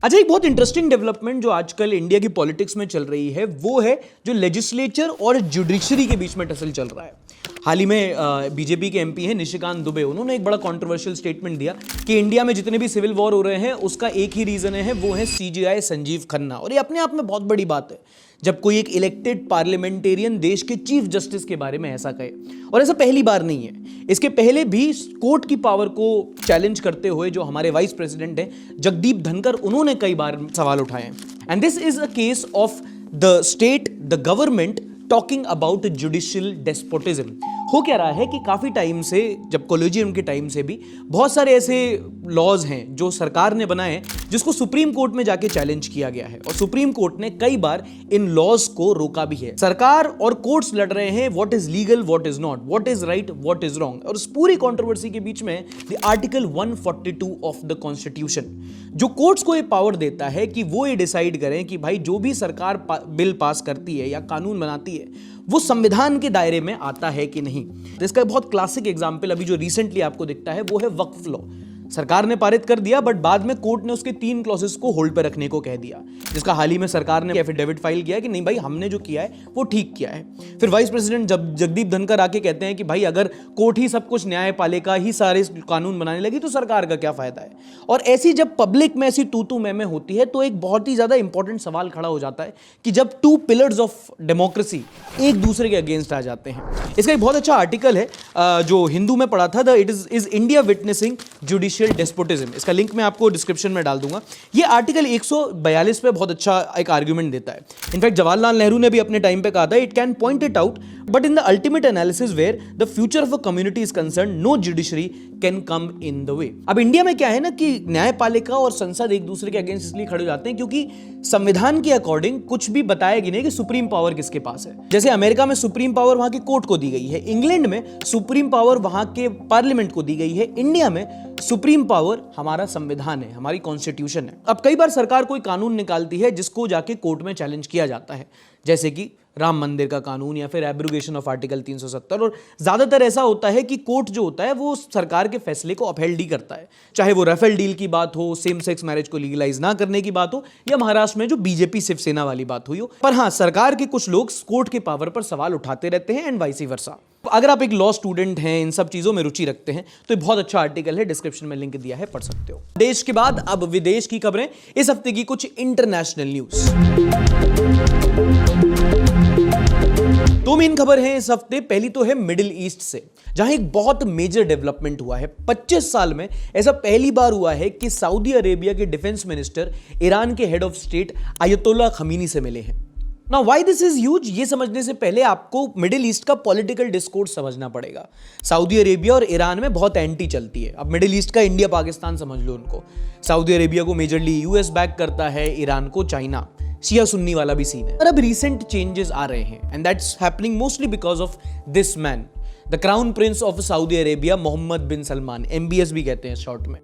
अच्छा, एक बहुत इंटरेस्टिंग डेवलपमेंट जो आजकल इंडिया की पॉलिटिक्स में चल रही है वो है जो लेजिस्लेचर और जुडिशरी के बीच में टसल चल रहा है। हाल ही में बीजेपी के MP हैं निशिकांत दुबे, उन्होंने एक बड़ा कंट्रोवर्शियल स्टेटमेंट दिया कि इंडिया में जितने भी सिविल वॉर हो रहे हैं उसका एक ही रीजन है, वो है CJI संजीव खन्ना। और ये अपने आप में बहुत बड़ी बात है जब कोई एक इलेक्टेड पार्लियामेंटेरियन देश के चीफ जस्टिस के बारे में ऐसा कहे। और ऐसा पहली बार नहीं है, इसके पहले भी कोर्ट की पावर को चैलेंज करते हुए जो हमारे वाइस प्रेसिडेंट हैं जगदीप धनकर, उन्होंने कई बार सवाल उठाए हैं। And this is a case of the state, the government talking about judicial despotism. हो क्या रहा है कि काफ़ी टाइम से, जब कॉलेजियम के टाइम से भी बहुत सारे ऐसे लॉज हैं जो सरकार ने बनाए हैं जिसको सुप्रीम कोर्ट में जाके चैलेंज किया गया है, और सुप्रीम कोर्ट ने कई बार इन लॉज को रोका भी है। सरकार और कोर्ट्स लड़ रहे हैं what is legal, what is not, what is right, what is wrong. और इस पूरी कंट्रोवर्सी के बीच में the article 142 of the constitution जो कोर्ट्स को ये पावर देता है कि वो ये डिसाइड करें कि भाई जो भी सरकार बिल पास करती है या कानून बनाती है वो संविधान के दायरे में आता है कि नहीं। तो इसका बहुत क्लासिक एग्जाम्पल अभी जो रिसेंटली आपको दिखता है वो है वक्फ लॉ। सरकार ने पारित कर दिया बट बाद में कोर्ट ने उसके 3 क्लॉसेस को होल्ड पर रखने को कह दिया, जिसका हाल ही में सरकार ने एफिडेविट फाइल किया कि नहीं भाई हमने जो किया है वो ठीक किया है। फिर वाइस प्रेसिडेंट जगदीप धनकर आके कहते हैं कि भाई अगर कोर्ट ही सब कुछ, न्यायपालिका ही सारे कानून बनाने लगी तो सरकार का क्या फायदा है। और ऐसी जब पब्लिक में ऐसी तू मैं होती है तो एक बहुत ही ज्यादा इंपॉर्टेंट सवाल खड़ा हो जाता है कि जब 2 पिलर्स ऑफ डेमोक्रेसी एक दूसरे के अगेंस्ट आ जाते हैं। इसका एक बहुत अच्छा आर्टिकल है जो हिंदू में पढ़ा था, it is India witnessing judicial despotism. इसका लिंक मैं आपको डिस्क्रिप्शन में डाल दूंगा। ये आर्टिकल 142 पे बहुत अच्छा एक आर्गुमेंट देता है। इनफैक्ट जवाहरलाल नेहरू ने भी अपने टाइम पे कहा था, it can point it out but in the ultimate analysis where the future of a community is concern, no judiciary can come in the way. अब इंडिया में क्या है ना कि न्यायपालिका और संसद एक दूसरे के अगेंस्ट इसलिए खड़े हो जाते हैं क्योंकि संविधान के अकॉर्डिंग कुछ भी बताएगी नहीं कि सुप्रीम पावर किसके पास है। जैसे अमेरिका में सुप्रीम पावर वहां की कोर्ट को दी गई है, इंग्लैंड में सुप्रीम पावर वहां के पार्लियामेंट को दी गई है, इंडिया में सुप्रीम पावर हमारा संविधान है, हमारी कॉन्स्टिट्यूशन है। अब कई बार सरकार कोई कानून निकालती है जिसको जाके कोर्ट में चैलेंज किया जाता है, जैसे कि राम मंदिर का कानून या फिर एब्रोगेशन ऑफ आर्टिकल 370, और ज्यादातर ऐसा होता है कि कोर्ट जो होता है वो सरकार के फैसले को अपहेल्ड ही करता है, चाहे वो राफेल डील की बात हो, सेम सेक्स मैरिज को लीगलाइज ना करने की बात हो, या महाराष्ट्र में जो बीजेपी शिवसेना वाली बात हुई हो। पर हाँ, सरकार के कुछ लोग कोर्ट के पावर पर सवाल उठाते रहते हैं एंड वाइस वर्सा। अगर आप एक लॉ स्टूडेंट हैं, इन सब चीजों में रुचि रखते हैं, तो बहुत अच्छा आर्टिकल है, डिस्क्रिप्शन में लिंक दिया है, पढ़ सकते हो। देश के बाद अब विदेश की खबरें, इस हफ्ते की कुछ इंटरनेशनल न्यूज। दो मेन खबर है इस हफ्ते। पहली तो है मिडिल ईस्ट से, जहां एक बहुत मेजर डेवलपमेंट हुआ है। 25 साल में ऐसा पहली बार हुआ है कि सऊदी अरेबिया के डिफेंस मिनिस्टर ईरान के हेड ऑफ स्टेट अयतुल्ला खमीनी से मिले हैं। Now why this is huge, ये समझने से पहले आपको मिडिल ईस्ट का पॉलिटिकल डिस्कोर्स समझना पड़ेगा। सऊदी अरेबिया और ईरान में बहुत एंटी चलती है। अब मिडिल ईस्ट का इंडिया पाकिस्तान समझ लो उनको। सऊदी अरेबिया को मेजरली यूएस बैक करता है, ईरान को चाइना। शिया सुन्नी वाला भी सीन है। पर अब रिसेंट चेंजेस आ रहे हैं and that's happening mostly because of this man, the crown prince of Saudi Arabia, Mohammed bin Salman, MBS भी कहते हैं शॉर्ट में।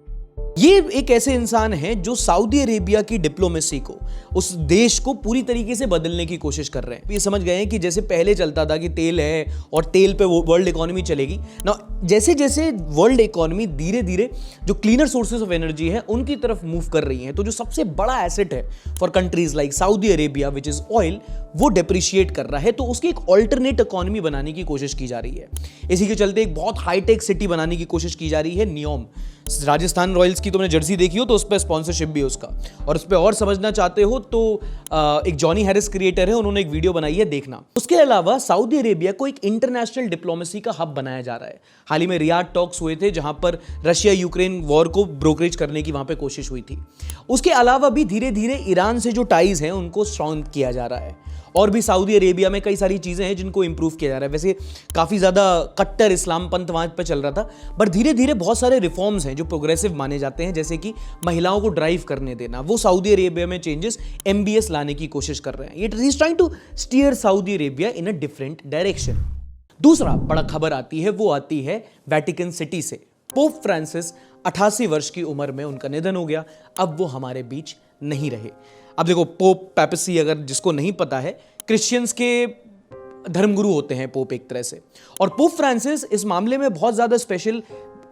ये एक ऐसे इंसान हैं जो सऊदी अरेबिया की डिप्लोमेसी को, उस देश को पूरी तरीके से बदलने की कोशिश कर रहे हैं। ये समझ गए हैं कि जैसे पहले चलता था कि तेल है और तेल पे वर्ल्ड इकोनॉमी चलेगी ना, जैसे जैसे वर्ल्ड इकोनॉमी धीरे धीरे जो क्लीनर सोर्सेज ऑफ एनर्जी है उनकी तरफ मूव कर रही है, तो जो सबसे बड़ा एसेट है for countries like Saudi Arabia which is oil, वो डेप्रिशिएट कर रहा है। तो उसकी एक ऑल्टरनेट इकोनॉमी बनाने की कोशिश की जा रही है। इसी के चलते एक बहुत हाईटेक सिटी बनाने की कोशिश की जा रही है, नियोम। राजस्थान रॉयल्स की तुमने जर्सी देखी हो तो उस पर स्पॉन्सरशिप भी है उसका, और उस पर और समझना चाहते हो तो एक जॉनी हैरिस क्रिएटर है, उन्होंने एक वीडियो बनाई है, देखना। उसके अलावा सऊदी अरेबिया को एक इंटरनेशनल डिप्लोमेसी का हब बनाया जा रहा है। हाल ही में रियाद टॉक्स हुए थे जहां पर रशिया यूक्रेन वॉर को ब्रोकरेज करने की वहां पे कोशिश हुई थी। उसके अलावा भी धीरे धीरे ईरान से जो टाइज हैं उनको स्ट्रॉन्ग किया जा रहा है, और भी सऊदी अरेबिया में कई सारी चीजें हैं जिनको इंप्रूव किया जा रहा है। वैसे काफी ज्यादा कट्टर इस्लाम पंथ वहां पे चल रहा था, पर धीरे धीरे बहुत सारे रिफॉर्म्स हैं जो प्रोग्रेसिव माने जाते हैं, जैसे कि महिलाओं को ड्राइव करने देना। वो सऊदी अरेबिया में चेंजेस, MBS लाने की कोशिश कर रहे हैं। It is trying to steer Saudi Arabia in a different direction. दूसरा बड़ा खबर आती है, वो आती है वेटिकन सिटी से। पोप फ्रांसिस 88 वर्ष की उम्र में उनका निधन हो गया। अब वो हमारे बीच नहीं रहे। अब देखो, पोप पैपेसी अगर जिसको नहीं पता है, क्रिश्चियंस के धर्मगुरु होते हैं पोप एक तरह से, और पोप फ्रांसिस इस मामले में बहुत ज्यादा स्पेशल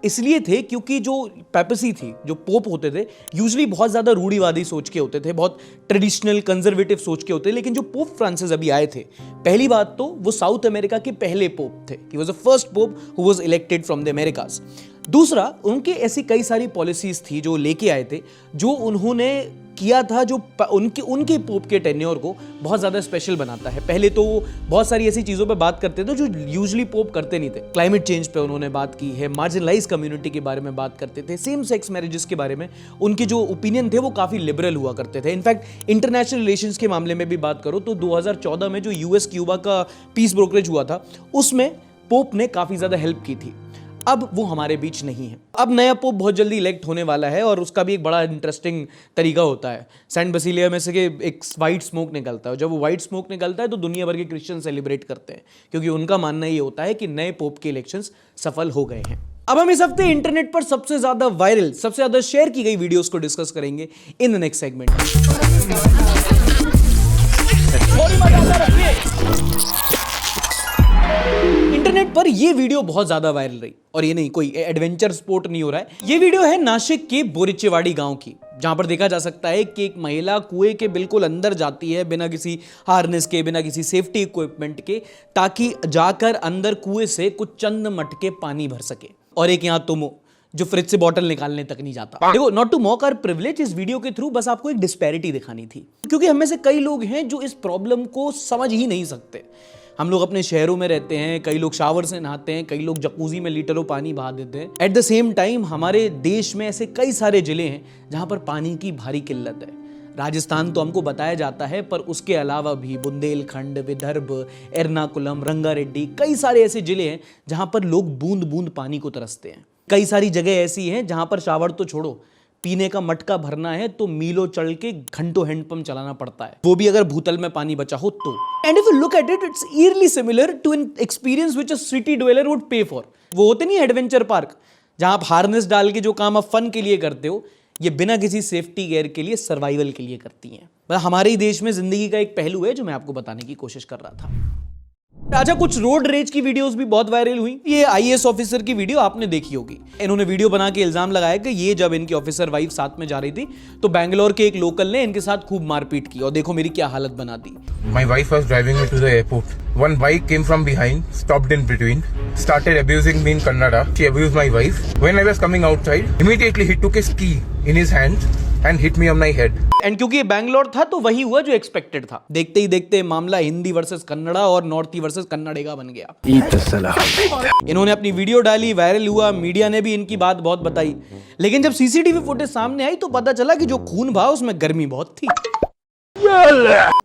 इसलिए थे क्योंकि जो पैपेसी थी, जो पोप होते थे, यूजुअली बहुत ज्यादा रूढ़िवादी सोच के होते थे, बहुत ट्रेडिशनल कंजर्वेटिव सोच के होते थे। लेकिन जो पोप फ्रांसिस अभी आए थे, पहली बात तो वो साउथ अमेरिका के पहले पोप थे। He was the first pope who was elected from the America's. दूसरा, उनके ऐसी कई सारी पॉलिसीज थी जो लेके आए थे, जो उन्होंने किया था, जो उनके पोप के टेन्योर को बहुत ज्यादा स्पेशल बनाता है। पहले तो वो बहुत सारी ऐसी चीजों पे बात करते थे जो यूजुअली पोप करते नहीं थे। क्लाइमेट चेंज पे उन्होंने बात की है, मार्जिनलाइज कम्युनिटी के बारे में बात करते थे, सेम सेक्स मैरिजेस के बारे में उनके जो ओपिनियन थे वो काफी लिबरल हुआ करते थे। इनफैक्ट इंटरनेशनल रिलेशंस के मामले में भी बात करो तो 2014 में जो US क्यूबा का पीस ब्रोकरेज हुआ था, उसमें पोप ने काफी ज्यादा हेल्प की थी। अब वो हमारे बीच नहीं है। अब नया पोप बहुत जल्दी इलेक्ट होने वाला है, और उसका भी एक बड़ा इंटरेस्टिंग तरीका होता है। सेंट बेसिलिया में से एक वाइट स्मोक निकलता है। जब वो वाइट स्मोक निकलता है तो दुनिया भर के क्रिश्चियन सेलिब्रेट करते हैं, क्योंकि उनका मानना ये होता है कि नए पोप के इलेक्शंस सफल हो गए हैं। अब हम इस हफ्ते इंटरनेट पर सबसे ज्यादा वायरल, सबसे ज्यादा शेयर की गई वीडियोस को डिस्कस करेंगे in the next segment. Internet पर ये वीडियो बहुत ज्यादा वायरल रही, और ये नहीं, कोई एडवेंचर स्पोर्ट नहीं हो रहा है। ये वीडियो है नासिक के बोरिचेवाड़ी गांव की, जहां पर देखा जा सकता है कि एक महिला कुएं के बिल्कुल अंदर जाती है बिना किसी हार्नेस के, बिना किसी सेफ्टी इक्विपमेंट के, ताकि जाकर अंदर कुएं से कुछ चंद मटके पानी भर सके। और एक यहां तुम जो फ्रिज से बॉटल निकालने तक नहीं जाता। देखो, not to mock our privilege, इस वीडियो के थ्रू बस आपको एक डिस्पैरिटी दिखानी थी, क्योंकि हम में से कई लोग हैं जो इस प्रॉब्लम को समझ ही नहीं सकते। हम लोग अपने शहरों में रहते हैं, कई लोग शावर से नहाते हैं, कई लोग जकूजी में लीटरों पानी बहा देते हैं। एट द सेम टाइम हमारे देश में ऐसे कई सारे जिले हैं जहां पर पानी की भारी किल्लत है। राजस्थान तो हमको बताया जाता है, पर उसके अलावा भी बुंदेलखंड, विदर्भ, एर्नाकुलम, रंगारेड्डी, कई सारे ऐसे जिले हैं जहां पर लोग बूंद बूंद पानी को तरसते हैं। कई सारी जगह ऐसी हैं जहां पर शावर तो छोड़ो, पीने का मटका भरना है तो मीलों चढ़ के घंटों हैंडपंप चलाना पड़ता है, वो भी अगर भूतल में पानी बचा हो तो। And if you look at it, it's eerily similar to an experience which a city dweller would pay for. वो होते नहीं एडवेंचर पार्क जहां आप हार्नेस डाल के जो काम आप फन के लिए करते हो, ये बिना किसी सेफ्टी गेयर के लिए, सर्वाइवल के लिए करती हैं। हमारे ही देश में जिंदगी का एक पहलू है जो मैं आपको बताने की कोशिश कर रहा था। अच्छा, कुछ रोड रेज की वीडियोस भी बहुत वायरल हुई। ये आईएएस ऑफिसर की वीडियो आपने देखी होगी। इन्होंने वीडियो बना के इल्जाम लगाया कि ये जब इनकी ऑफिसर वाइफ साथ में जा रही थी तो बैंगलोर के एक लोकल ने इनके साथ खूब मारपीट की, और देखो मेरी क्या हालत बना दी। My wife was driving me to the airport. One bike came from behind, stopped in between, started abusing me in Kannada. She abused my wife. When I was coming outside, immediately he took his key in his hand and hit me on my head. And क्योंकि ये बैंगलोर था तो वही हुआ जो एक्सपेक्टेड था। देखते ही देखते मामला हिंदी वर्सेस कन्नड़ा और नॉर्थी वर्सेस कन्नडेगा बन गया। इन्होंने अपनी वीडियो डाली, वायरल हुआ, मीडिया ने भी इनकी बात बहुत बताई, लेकिन जब सीसीटीवी फुटेज सामने आई तो पता चला कि जो खून बहा उसमें गर्मी बहुत थी।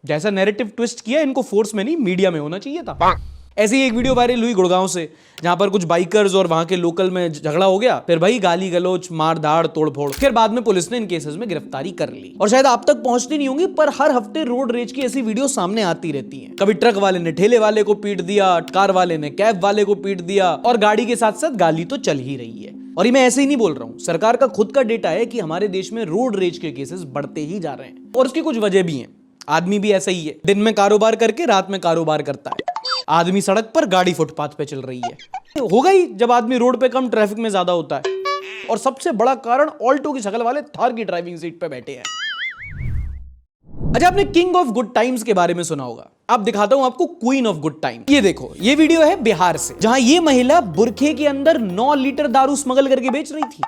जैसा नैरेटिव ट्विस्ट किया, इनको फोर्स में नहीं मीडिया में होना चाहिए था। ऐसे ही एक वीडियो वायरल हुई गुड़गांव से, जहां पर कुछ बाइकर्स और वहां के लोकल में झगड़ा हो गया, फिर भाई गाली गलोच, मार धाड़, तोड़फोड़, फिर बाद में पुलिस ने इन केसेस में गिरफ्तारी कर ली। और शायद आप तक पहुंचती नहीं होंगी, पर हर हफ्ते रोड रेज की ऐसी वीडियो सामने आती रहती हैं। कभी ट्रक वाले ने ठेले वाले को पीट दिया, कार वाले ने कैब वाले को पीट दिया, और गाड़ी के साथ साथ गाली तो चल ही रही है। और ये मैं ऐसे ही नहीं बोल रहा हूं, सरकार का खुद का डेटा है कि हमारे देश में रोड रेज के केसेस बढ़ते ही जा रहे हैं, और उसकी कुछ वजह भी है। आदमी भी ऐसा ही है, दिन में कारोबार करके रात में कारोबार करता है। आदमी सड़क पर, गाड़ी फुटपाथ पे चल रही है। होगा ही जब आदमी रोड पे कम, ट्रैफिक में ज्यादा होता है। और सबसे बड़ा कारण ऑल्टो की शक्ल वाले थार की ड्राइविंग सीट पे बैठे हैं। अच्छा, आपने किंग ऑफ गुड टाइम्स के बारे में सुना होगा। अब दिखाता हूं आपको क्वीन ऑफ गुड टाइम। ये देखो, ये वीडियो है बिहार से, जहां ये महिला बुरखे के अंदर 9 लीटर दारू स्मगल करके बेच रही थी।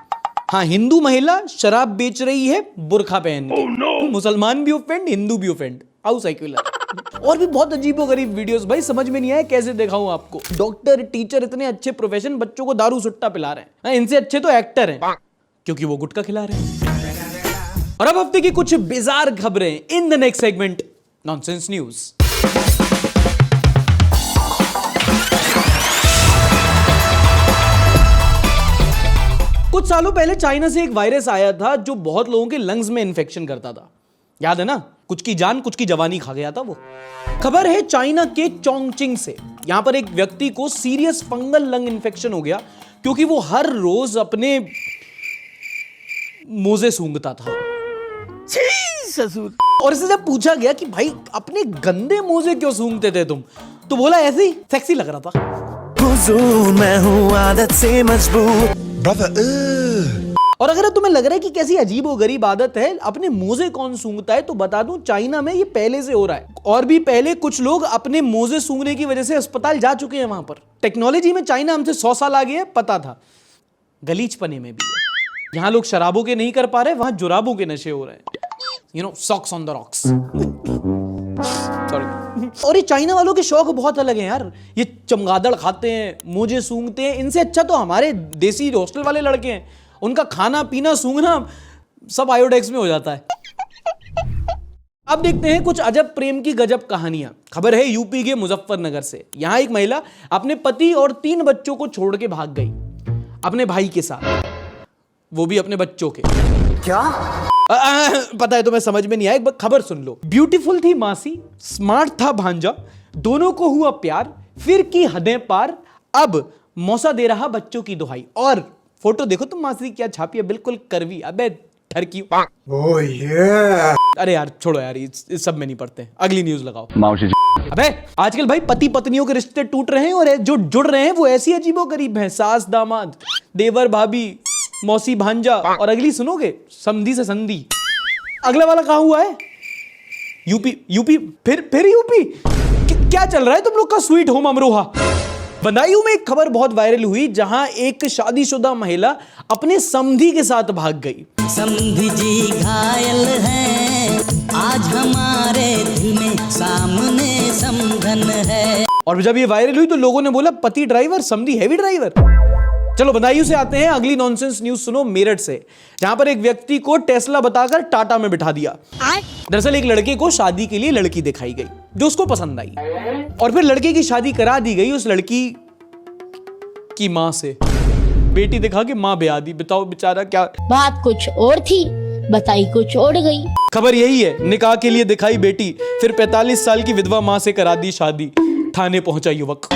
हाँ, हिंदू महिला शराब बेच रही है बुरखा पहन के। मुसलमान भी ऑफेंड, हिंदू भी ऑफेंड। हाउ साइकुलर। और भी बहुत अजीबोगरीब वीडियोस, भाई समझ में नहीं आया कैसे दिखाऊं आपको। डॉक्टर, टीचर, इतने अच्छे प्रोफेशन, बच्चों को दारू सुट्टा पिला रहे हैं। इनसे अच्छे तो एक्टर हैं, क्योंकि वो गुटखा खिला रहे हैं। और अब हफ्ते की कुछ बिजार खबरें in the next segment, nonsense news. कुछ सालों पहले चाइना से एक वायरस आया था जो बहुत लोगों के लंग्स में इन्फेक्शन करता था। याद है ना, कुछ की जान कुछ की जवानी खा गया था वो। खबर है चाइना के चोंगचिंग से। यहां पर एक व्यक्ति को सीरियस फंगल लंग इन्फेक्शन हो गया क्योंकि वो हर रोज अपने मोजे सूंघता था। और इससे जब पूछा गया कि भाई अपने गंदे मोजे क्यों सूंघते थे तुम, तो बोला ऐसे ही सेक्सी लग रहा था। मैं हूं आदत से मजबूर। और अगर तुम्हें लग रहा है कि कैसी अजीब और गरीब आदत है, अपने मोजे कौन सूंघता है, तो बता दूं चाइना में ये पहले से हो रहा है। और भी पहले कुछ लोग अपने मोजे सूंघने की वजह से अस्पताल जा चुके हैं। वहां पर टेक्नोलॉजी में चाइना हमसे 100 साल आगे है, पता था। गलीचपने में भी है। यहां लोग शराबों के नहीं कर पा रहे, वहां जुराबों के नशे हो रहे हैं। You know, socks on the rocks. Sorry. और ये चाइना वालों के शौक बहुत अलग हैं यार। ये चमगादड़ खाते हैं, मोजे सूंघते हैं। इनसे अच्छा तो हमारे देसी हॉस्टल वाले लड़के हैं। उनका खाना पीना सूंघना सब आयोडेक्स में हो जाता है। अब देखते हैं कुछ अजब प्रेम की गजब कहानियां। खबर है यूपी के मुजफ्फरनगर से। यहां एक महिला अपने पति और 3 बच्चों को छोड़ के भाग गई, अपने भाई के साथ, वो भी अपने बच्चों के। क्या पता है तुम्हें, समझ में नहीं आया, एक बार खबर सुन लो। ब्यूटीफुल थी मासी, स्मार्ट था भांजा, दोनों को हुआ प्यार, फिर की हदें पार, अब मौसा दे रहा बच्चों की दुहाई। और फोटो देखो तुम मासी क्या छापी है, बिल्कुल करवी। अबे ठरकी। अरे यार छोड़ो यार, इस सब में नहीं पड़ते। अगली न्यूज लगाओ। अबे आजकल भाई पति पत्नियों के रिश्ते टूट रहे हैं, और जो जुड़ रहे हैं वो ऐसी अजीबोगरीब हैं। सास दामाद, देवर भाभी, मौसी भांजा, और अगली सुनोगे, समधी से संधी। अगला वाला कहां हुआ है? यूपी फिर यूपी। क्या चल रहा है तुम लोग का स्वीट होम अमरोहा? बदायूं में एक खबर बहुत वायरल हुई, जहां एक शादीशुदा महिला अपने समधी के साथ भाग गई। समधी जी घायल हैं, आज हमारे दिल में सामने समधन है। और जब ये वायरल हुई तो लोगों ने बोला पति ड्राइवर, समधी हैवी ड्राइवर। चलो बदायूं से आते हैं, अगली नॉनसेंस न्यूज सुनो मेरठ से, जहां पर एक व्यक्ति को टेस्ला बताकर टाटा में बिठा दिया। दरअसल एक लड़के को शादी के लिए लड़की दिखाई गई जो उसको पसंद आई और फिर लड़के की शादी करा दी गई उस लड़की की मां से। बेटी दिखा के मां ब्याह दी। बताओ बेचारा क्या, बात कुछ और थी, बताई कुछ और गई। खबर यही है, निकाह के लिए दिखाई बेटी, फिर 45 साल की विधवा मां से करा दी शादी। थाने पहुंचा युवक।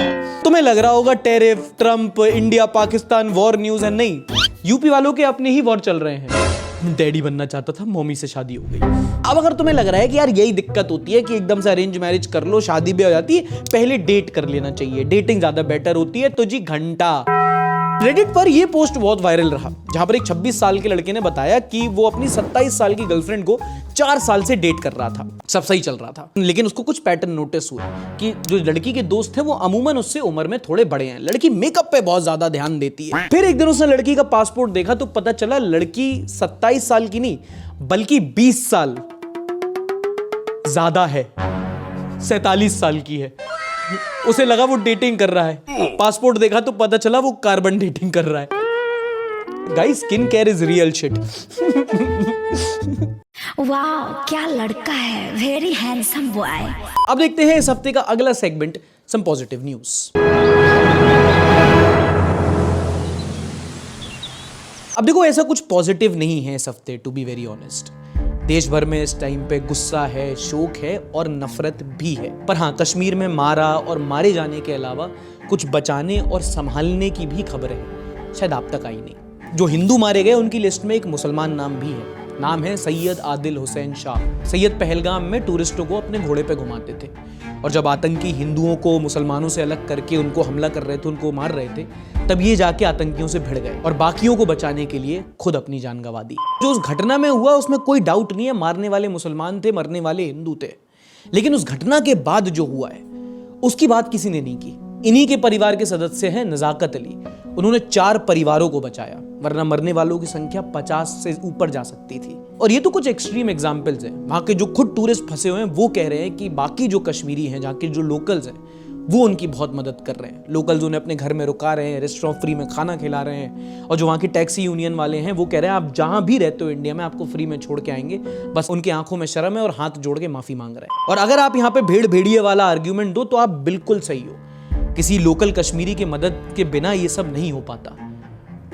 तुम्हें लग रहा होगा tariff, Trump, India Pakistan war news है, नहीं, यूपी वालों के अपने ही वॉर चल रहे हैं। डैडी बनना चाहता था, मम्मी से शादी हो गई। अब अगर तुम्हें लग रहा है कि यार यही दिक्कत होती है कि एकदम से अरेंज मैरिज कर लो, शादी भी हो जाती है, पहले डेट कर लेना चाहिए, डेटिंग ज्यादा बेटर होती है, तो जी घंटा। रेडिट पर यह पोस्ट बहुत वायरल रहा, जहां पर एक 26 साल के लड़के ने बताया कि वो अपनी 27 साल की गर्लफ्रेंड को 4 साल से डेट कर रहा था। सब सही चल रहा था, लेकिन उसको कुछ पैटर्न नोटिस हुआ कि जो लड़की के दोस्त थे वो अमूमन उससे उम्र में थोड़े बड़े हैं। लड़की मेकअप पे बहुत ज्यादा ध्यान देती है। फिर एक दिन उसने लड़की का पासपोर्ट देखा तो पता चला लड़की 27 साल की नहीं बल्कि 20 साल ज्यादा है, 47 साल की है। उसे लगा वो डेटिंग कर रहा है, पासपोर्ट देखा तो पता चला वो कार्बन डेटिंग कर रहा है। Guys, skin care is real shit. वाह, क्या लड़का है, वेरी हैंडसम बॉय। अब देखते हैं इस हफ्ते का अगला सेगमेंट, सम पॉजिटिव न्यूज। अब देखो, ऐसा कुछ पॉजिटिव नहीं है इस हफ्ते, टू बी वेरी ऑनेस्ट। देश भर में इस टाइम पे गुस्सा है, शोक है और नफरत भी है। पर हाँ, कश्मीर में मारा और मारे जाने के अलावा कुछ बचाने और संभालने की भी खबरें हैं, शायद आप तक आई नहीं। जो हिंदू मारे गए उनकी लिस्ट में एक मुसलमान नाम भी है, नाम है सैयद आदिल हुसैन शाह। सैयद पहलगाम में टूरिस्टों को अपने घोड़े पे घुमाते थे और जब आतंकी हिंदुओं को मुसलमानों से अलग करके उनको हमला कर रहे थे, उनको मार रहे थे, तब ये जाके आतंकियों से भिड़ गए और बाकियों को बचाने के लिए खुद अपनी जान गंवा दी। जो उस घटना में हुआ उसमें कोई डाउट नहीं है, मारने वाले मुसलमान थे, मरने वाले हिंदू थे। लेकिन उस घटना के बाद जो हुआ है उसकी बात किसी ने नहीं की। इन्हीं के परिवार के सदस्य हैं नजाकत अली। उन्होंने 4 परिवारों को बचाया, वरना मरने वालों की संख्या 50 से ऊपर जा सकती थी। और ये तो कुछ एक्सट्रीम एग्जाम्पल्स हैं। वहां के जो खुद टूरिस्ट फंसे हुए हैं वो कह रहे हैं कि बाकी जो कश्मीरी हैं, जहाँ के जो लोकल्स हैं, वो उनकी बहुत मदद कर रहे हैं। लोकल्स उन्हें अपने घर में रुका रहे हैं, रेस्टोरेंट फ्री में खाना खिला रहे हैं। और जो वहाँ की टैक्सी यूनियन वाले हैं वो कह रहे हैं आप जहाँ भी रहते हो इंडिया में आपको फ्री में छोड़ के आएंगे। बस उनकी आंखों में शर्म है और हाथ जोड़ के माफी मांग रहे हैं। और अगर आप यहाँ पे भेड़ भेड़िए वाला आर्ग्यूमेंट दो तो आप बिल्कुल सही हो। किसी लोकल कश्मीरी की मदद के बिना ये सब नहीं हो पाता।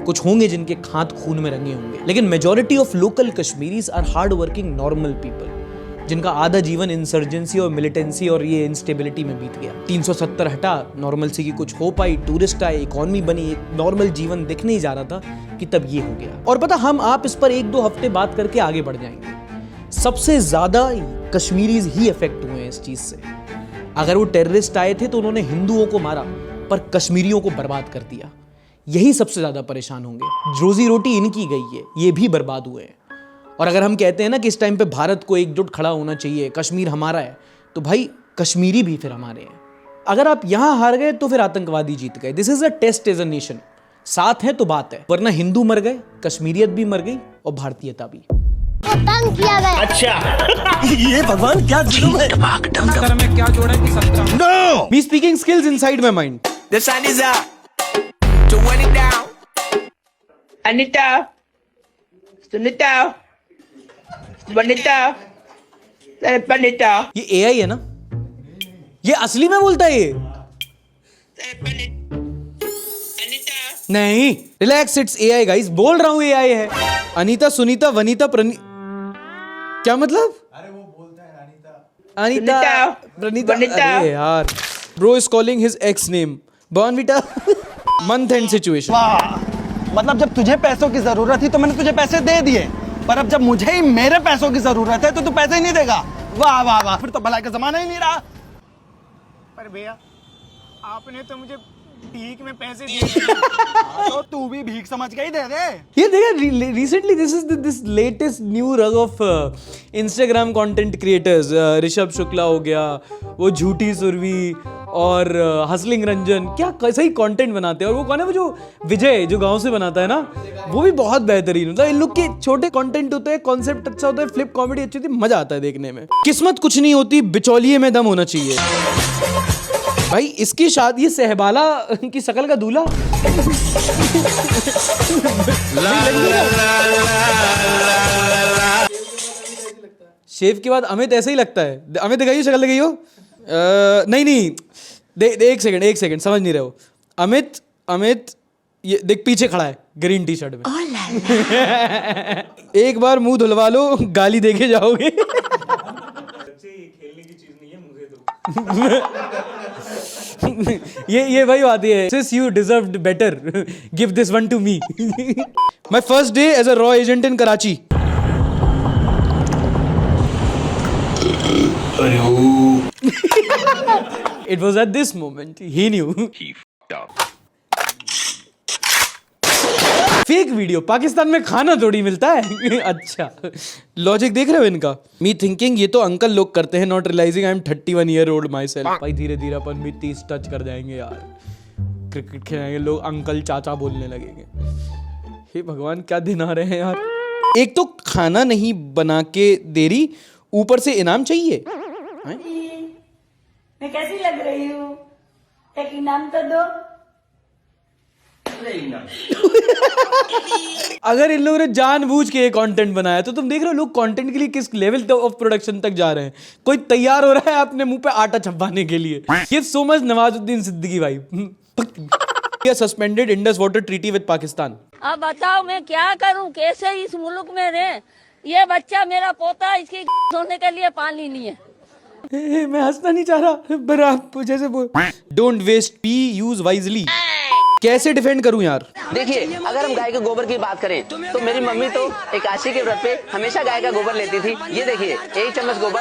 कुछ होंगे जिनके हाथ खून में रंगे होंगे, लेकिन majority of local Kashmiris are hard working normal people, जिनका आधा जीवन इंसर्जेंसी और मिलिटेंसी और ये इंस्टेबिलिटी में बीत गया। 370 हटा, नॉर्मलसी की कुछ हो पाई, टूरिस्ट आए, इकोनॉमी बनी, एक नॉर्मल जीवन दिखने ही जा रहा था कि तब ये हो गया। और पता, हम आप इस पर 1-2 हफ्ते बात करके आगे बढ़ जाएंगे। सबसे ज्यादा कश्मीरीज ही इफेक्ट हुए हैं इस चीज से। अगर वो टेररिस्ट आए थे तो उन्होंने हिंदुओं को मारा पर कश्मीरियों को बर्बाद कर दिया। यही सबसे ज्यादा परेशान होंगे। रोजी रोटी इनकी गई है, ये भी बर्बाद हुए हैं। और अगर हम कहते हैं ना कि इस टाइम पे भारत को एकजुट खड़ा होना चाहिए, कश्मीर हमारा है, तो भाई कश्मीरी भी फिर हमारे हैं। अगर आप यहां हार गए तो फिर आतंकवादी जीत गए। This is a test as a nation. साथ है तो बात है, वरना हिंदू मर गए, कश्मीरियत भी मर गई और भारतीयता भी। तंग किया गया। अच्छा, ये भगवान क्या जुल्म है। में क्या जोड़ा कि 17 No! Me speaking skills inside my mind. The sun is up. To run it down. Anita. Sunita. Vanita. Vanita. ये AI है ना? ये असली में बोलता है ये? नहीं, रिलैक्स, इट्स AI गाइस। बोल रहा हूं AI है। अनीता, सुनीता, वनीता, क्या मतलब? अरे वो बोलता है अनीता, प्रणीता। अरे यार, bro is calling his ex name Bournvita. Month and situation. मतलब जब तुझे पैसों की जरूरत थी तो मैंने तुझे पैसे दे दिए, पर अब जब मुझे ही मेरे पैसों की जरूरत है तो तू पैसे ही नहीं देगा। वाह वाह वाह, फिर तो भलाई का जमाना ही नहीं रहा। पर भैया, आपने तो मुझे भीख में पैसे दिए तो तू भी भीख समझ के ही दे दे। ये देखा रिसेंटली, दिस लेटेस्ट न्यू रग of Instagram content creators. Rishabh Shukla हो गया, वो झूठी सुरभि और हसलिंग रंजन, क्या कैसा ही कंटेंट बनाते हैं। और वो कौन है, वो जो विजय जो गांव से बनाता है ना, वो भी बहुत बेहतरीन। मतलब इन लोग के छोटे कंटेंट होते हैं, कॉन्सेप्ट अच्छा होता है, फ्लिप कॉमेडी अच्छी होती है, मजा आता है देखने में। किस्मत कुछ नहीं होती, बिचौलिए में दम होना चाहिए। भाई इसकी शादी सहबाला की शकल का दूल्हा। शेव के बाद अमित ऐसे ही लगता है। अमित दिखाइए शक्ल, दिखाइयो। नहीं एक सेकंड समझ नहीं रहे हो। अमित ये देख पीछे खड़ा है ग्रीन टी शर्ट में। एक बार मुंह धुलवा लो, गाली देके जाओगे। खेलने की चीज नहीं है, मुझे दो। ये वही बात है। Since you deserved better, give this one to me. My first day as a raw agent in Karachi. It was at this moment he knew. He fucked up. Fake video, Pakistan में खाना थोड़ी मिलता है। अच्छा लॉजिक देख रहे हो इनका। मी थिंकिंग ये तो अंकल लोग करते हैं, not realising I am 31 year old myself. भाई धीरे धीरे अपन भी 30 टच कर जाएंगे यार। क्रिकेट खेलेंगे, लोग अंकल चाचा बोलने लगेंगे। हे भगवान क्या दिन आ रहे हैं यार। एक तो खाना नहीं बना के दे रही, ऊपर से इनाम चाहिए। मैं कैसी लग रही हूँ? एक इनाम तो दो। अगर इन लोगों ने जानबूझ के कंटेंट बनाया तो तुम देख रहे हो लोग कंटेंट के लिए किस लेवल ऑफ प्रोडक्शन तक जा रहे हैं। कोई तैयार हो रहा है अपने मुंह पे आटा छपवाने के लिए। Give so much Nawazuddin Siddiqui भाई। Suspended Indus water treaty with Pakistan. अब बताओ मैं क्या करूं, कैसे इस मुल्क में रहे? ये बच्चा मेरा पोता, इसकी सोने के लिए पानी नहीं है। मैं हंसना नहीं चाह रहा, पर आप जैसे don't waste pee, use wisely. कैसे डिफेंड करूं यार? देखिए अगर हम गाय के गोबर की बात करें तो मेरी मम्मी तो एकादशी के व्रत पे हमेशा गाय का गोबर लेती थी। ये देखिए 1 चम्मच गोबर।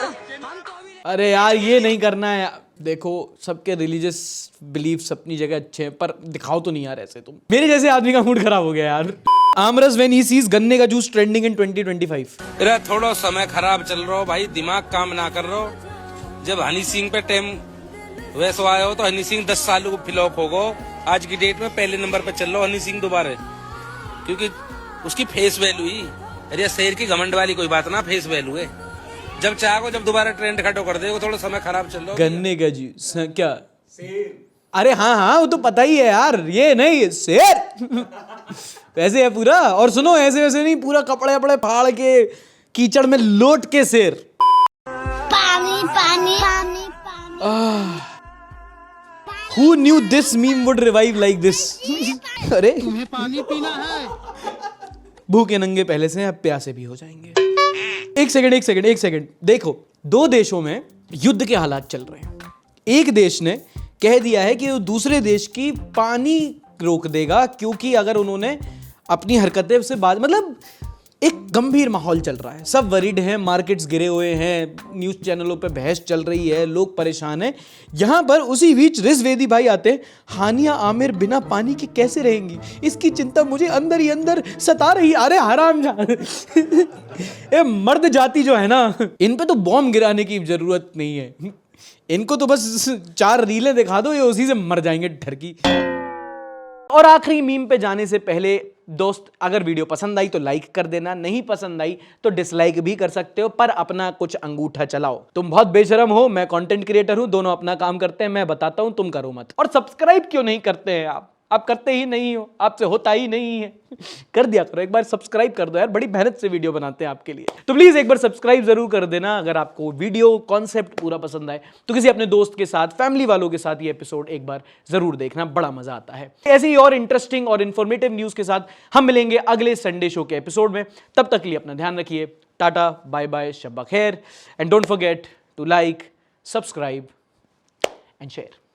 अरे यार ये नहीं करना है। देखो सबके रिलीजियस बिलीफ्स अपनी जगह अच्छे हैं, पर दिखाओ तो नहीं यार ऐसे। तुम मेरे जैसे आदमी का मूड खराब हो गया यार। आमरस व्हेन ही सीज गन्ने का जूस ट्रेंडिंग इन 2025। अरे थोड़ा समय खराब चल रहा हो भाई, दिमाग काम ना कर रहा हो। जब हनी सिंह पे टाइम वैसे आया हो तो हनी सिंह 10 साल को फ्लॉप होगो। आज की डेट में पहले नंबर पे चल रहा हो हनी सिंह दोबारा, क्योंकि उसकी फेस वैल्यू ही। अरे शेर की घमंड वाली कोई बात ना, फेस वैल्यू है। जब चाहो जब दोबारा ट्रेंड खटो कर देगा। थोड़ा समय खराब चल रहा हो। गन्ने का जूस क्या? अरे हाँ वो तो पता ही है यार। ये नहीं शेर वैसे है पूरा। और सुनो ऐसे वैसे नहीं, पूरा कपड़े वपड़े फाड़ के कीचड़ में लोट के शेर। पानी पानी Who knew this meme would revive like this? अरे तुम्हें पानी पीना है। भूखे नंगे पहले से, अब प्यासे भी हो जाएंगे। एक सेकंड देखो, 2 देशों में युद्ध के हालात चल रहे हैं। एक देश ने कह दिया है कि वो दूसरे देश की पानी रोक देगा, क्योंकि अगर उन्होंने अपनी हरकतें से बाद, मतलब एक गंभीर माहौल चल रहा है। सब वरीड हैं, मार्केट्स गिरे हुए हैं, न्यूज़ चैनलों पे बहस चल रही है, लोग परेशान हैं। यहाँ पर उसी बीच रिजवेदी भाई आते हैं। हानिया आमिर बिना पानी के कैसे रहेंगी, इसकी चिंता मुझे अंदर ही अंदर सता रही। अरे हराम ये मर्द जाति जो है ना, इन पे तो बॉम्ब गिराने की जरूरत नहीं है। इनको तो बस 4 रीलें दिखा दो, ये उसी से मर जाएंगे डर की। और आखिरी मीम पे जाने से पहले दोस्त, अगर वीडियो पसंद आई तो लाइक कर देना, नहीं पसंद आई तो डिसलाइक भी कर सकते हो, पर अपना कुछ अंगूठा चलाओ। तुम बहुत बेशरम हो, मैं कंटेंट क्रिएटर हूं, दोनों अपना काम करते हैं। मैं बताता हूं, तुम करो मत। और सब्सक्राइब क्यों नहीं करते हैं आप करते ही नहीं हो, आपसे होता ही नहीं है। कर दिया करो, एक बार सब्सक्राइब कर दो यार, बड़ी मेहनत से वीडियो बनाते हैं आपके लिए। तो प्लीज एक बार सब्सक्राइब जरूर कर देना। अगर आपको वीडियो कॉन्सेप्ट पूरा पसंद आए तो किसी अपने दोस्त के साथ, फैमिली वालों के साथ ये एपिसोड एक बार जरूर देखना, बड़ा मजा आता है। ऐसे ही और इंटरेस्टिंग और इन्फॉर्मेटिव न्यूज के साथ हम मिलेंगे अगले संडे शो के एपिसोड में। तब तक के लिए अपना ध्यान रखिए। टाटा, बाय बाय, शब्बा खैर, and don't forget to like, subscribe and share.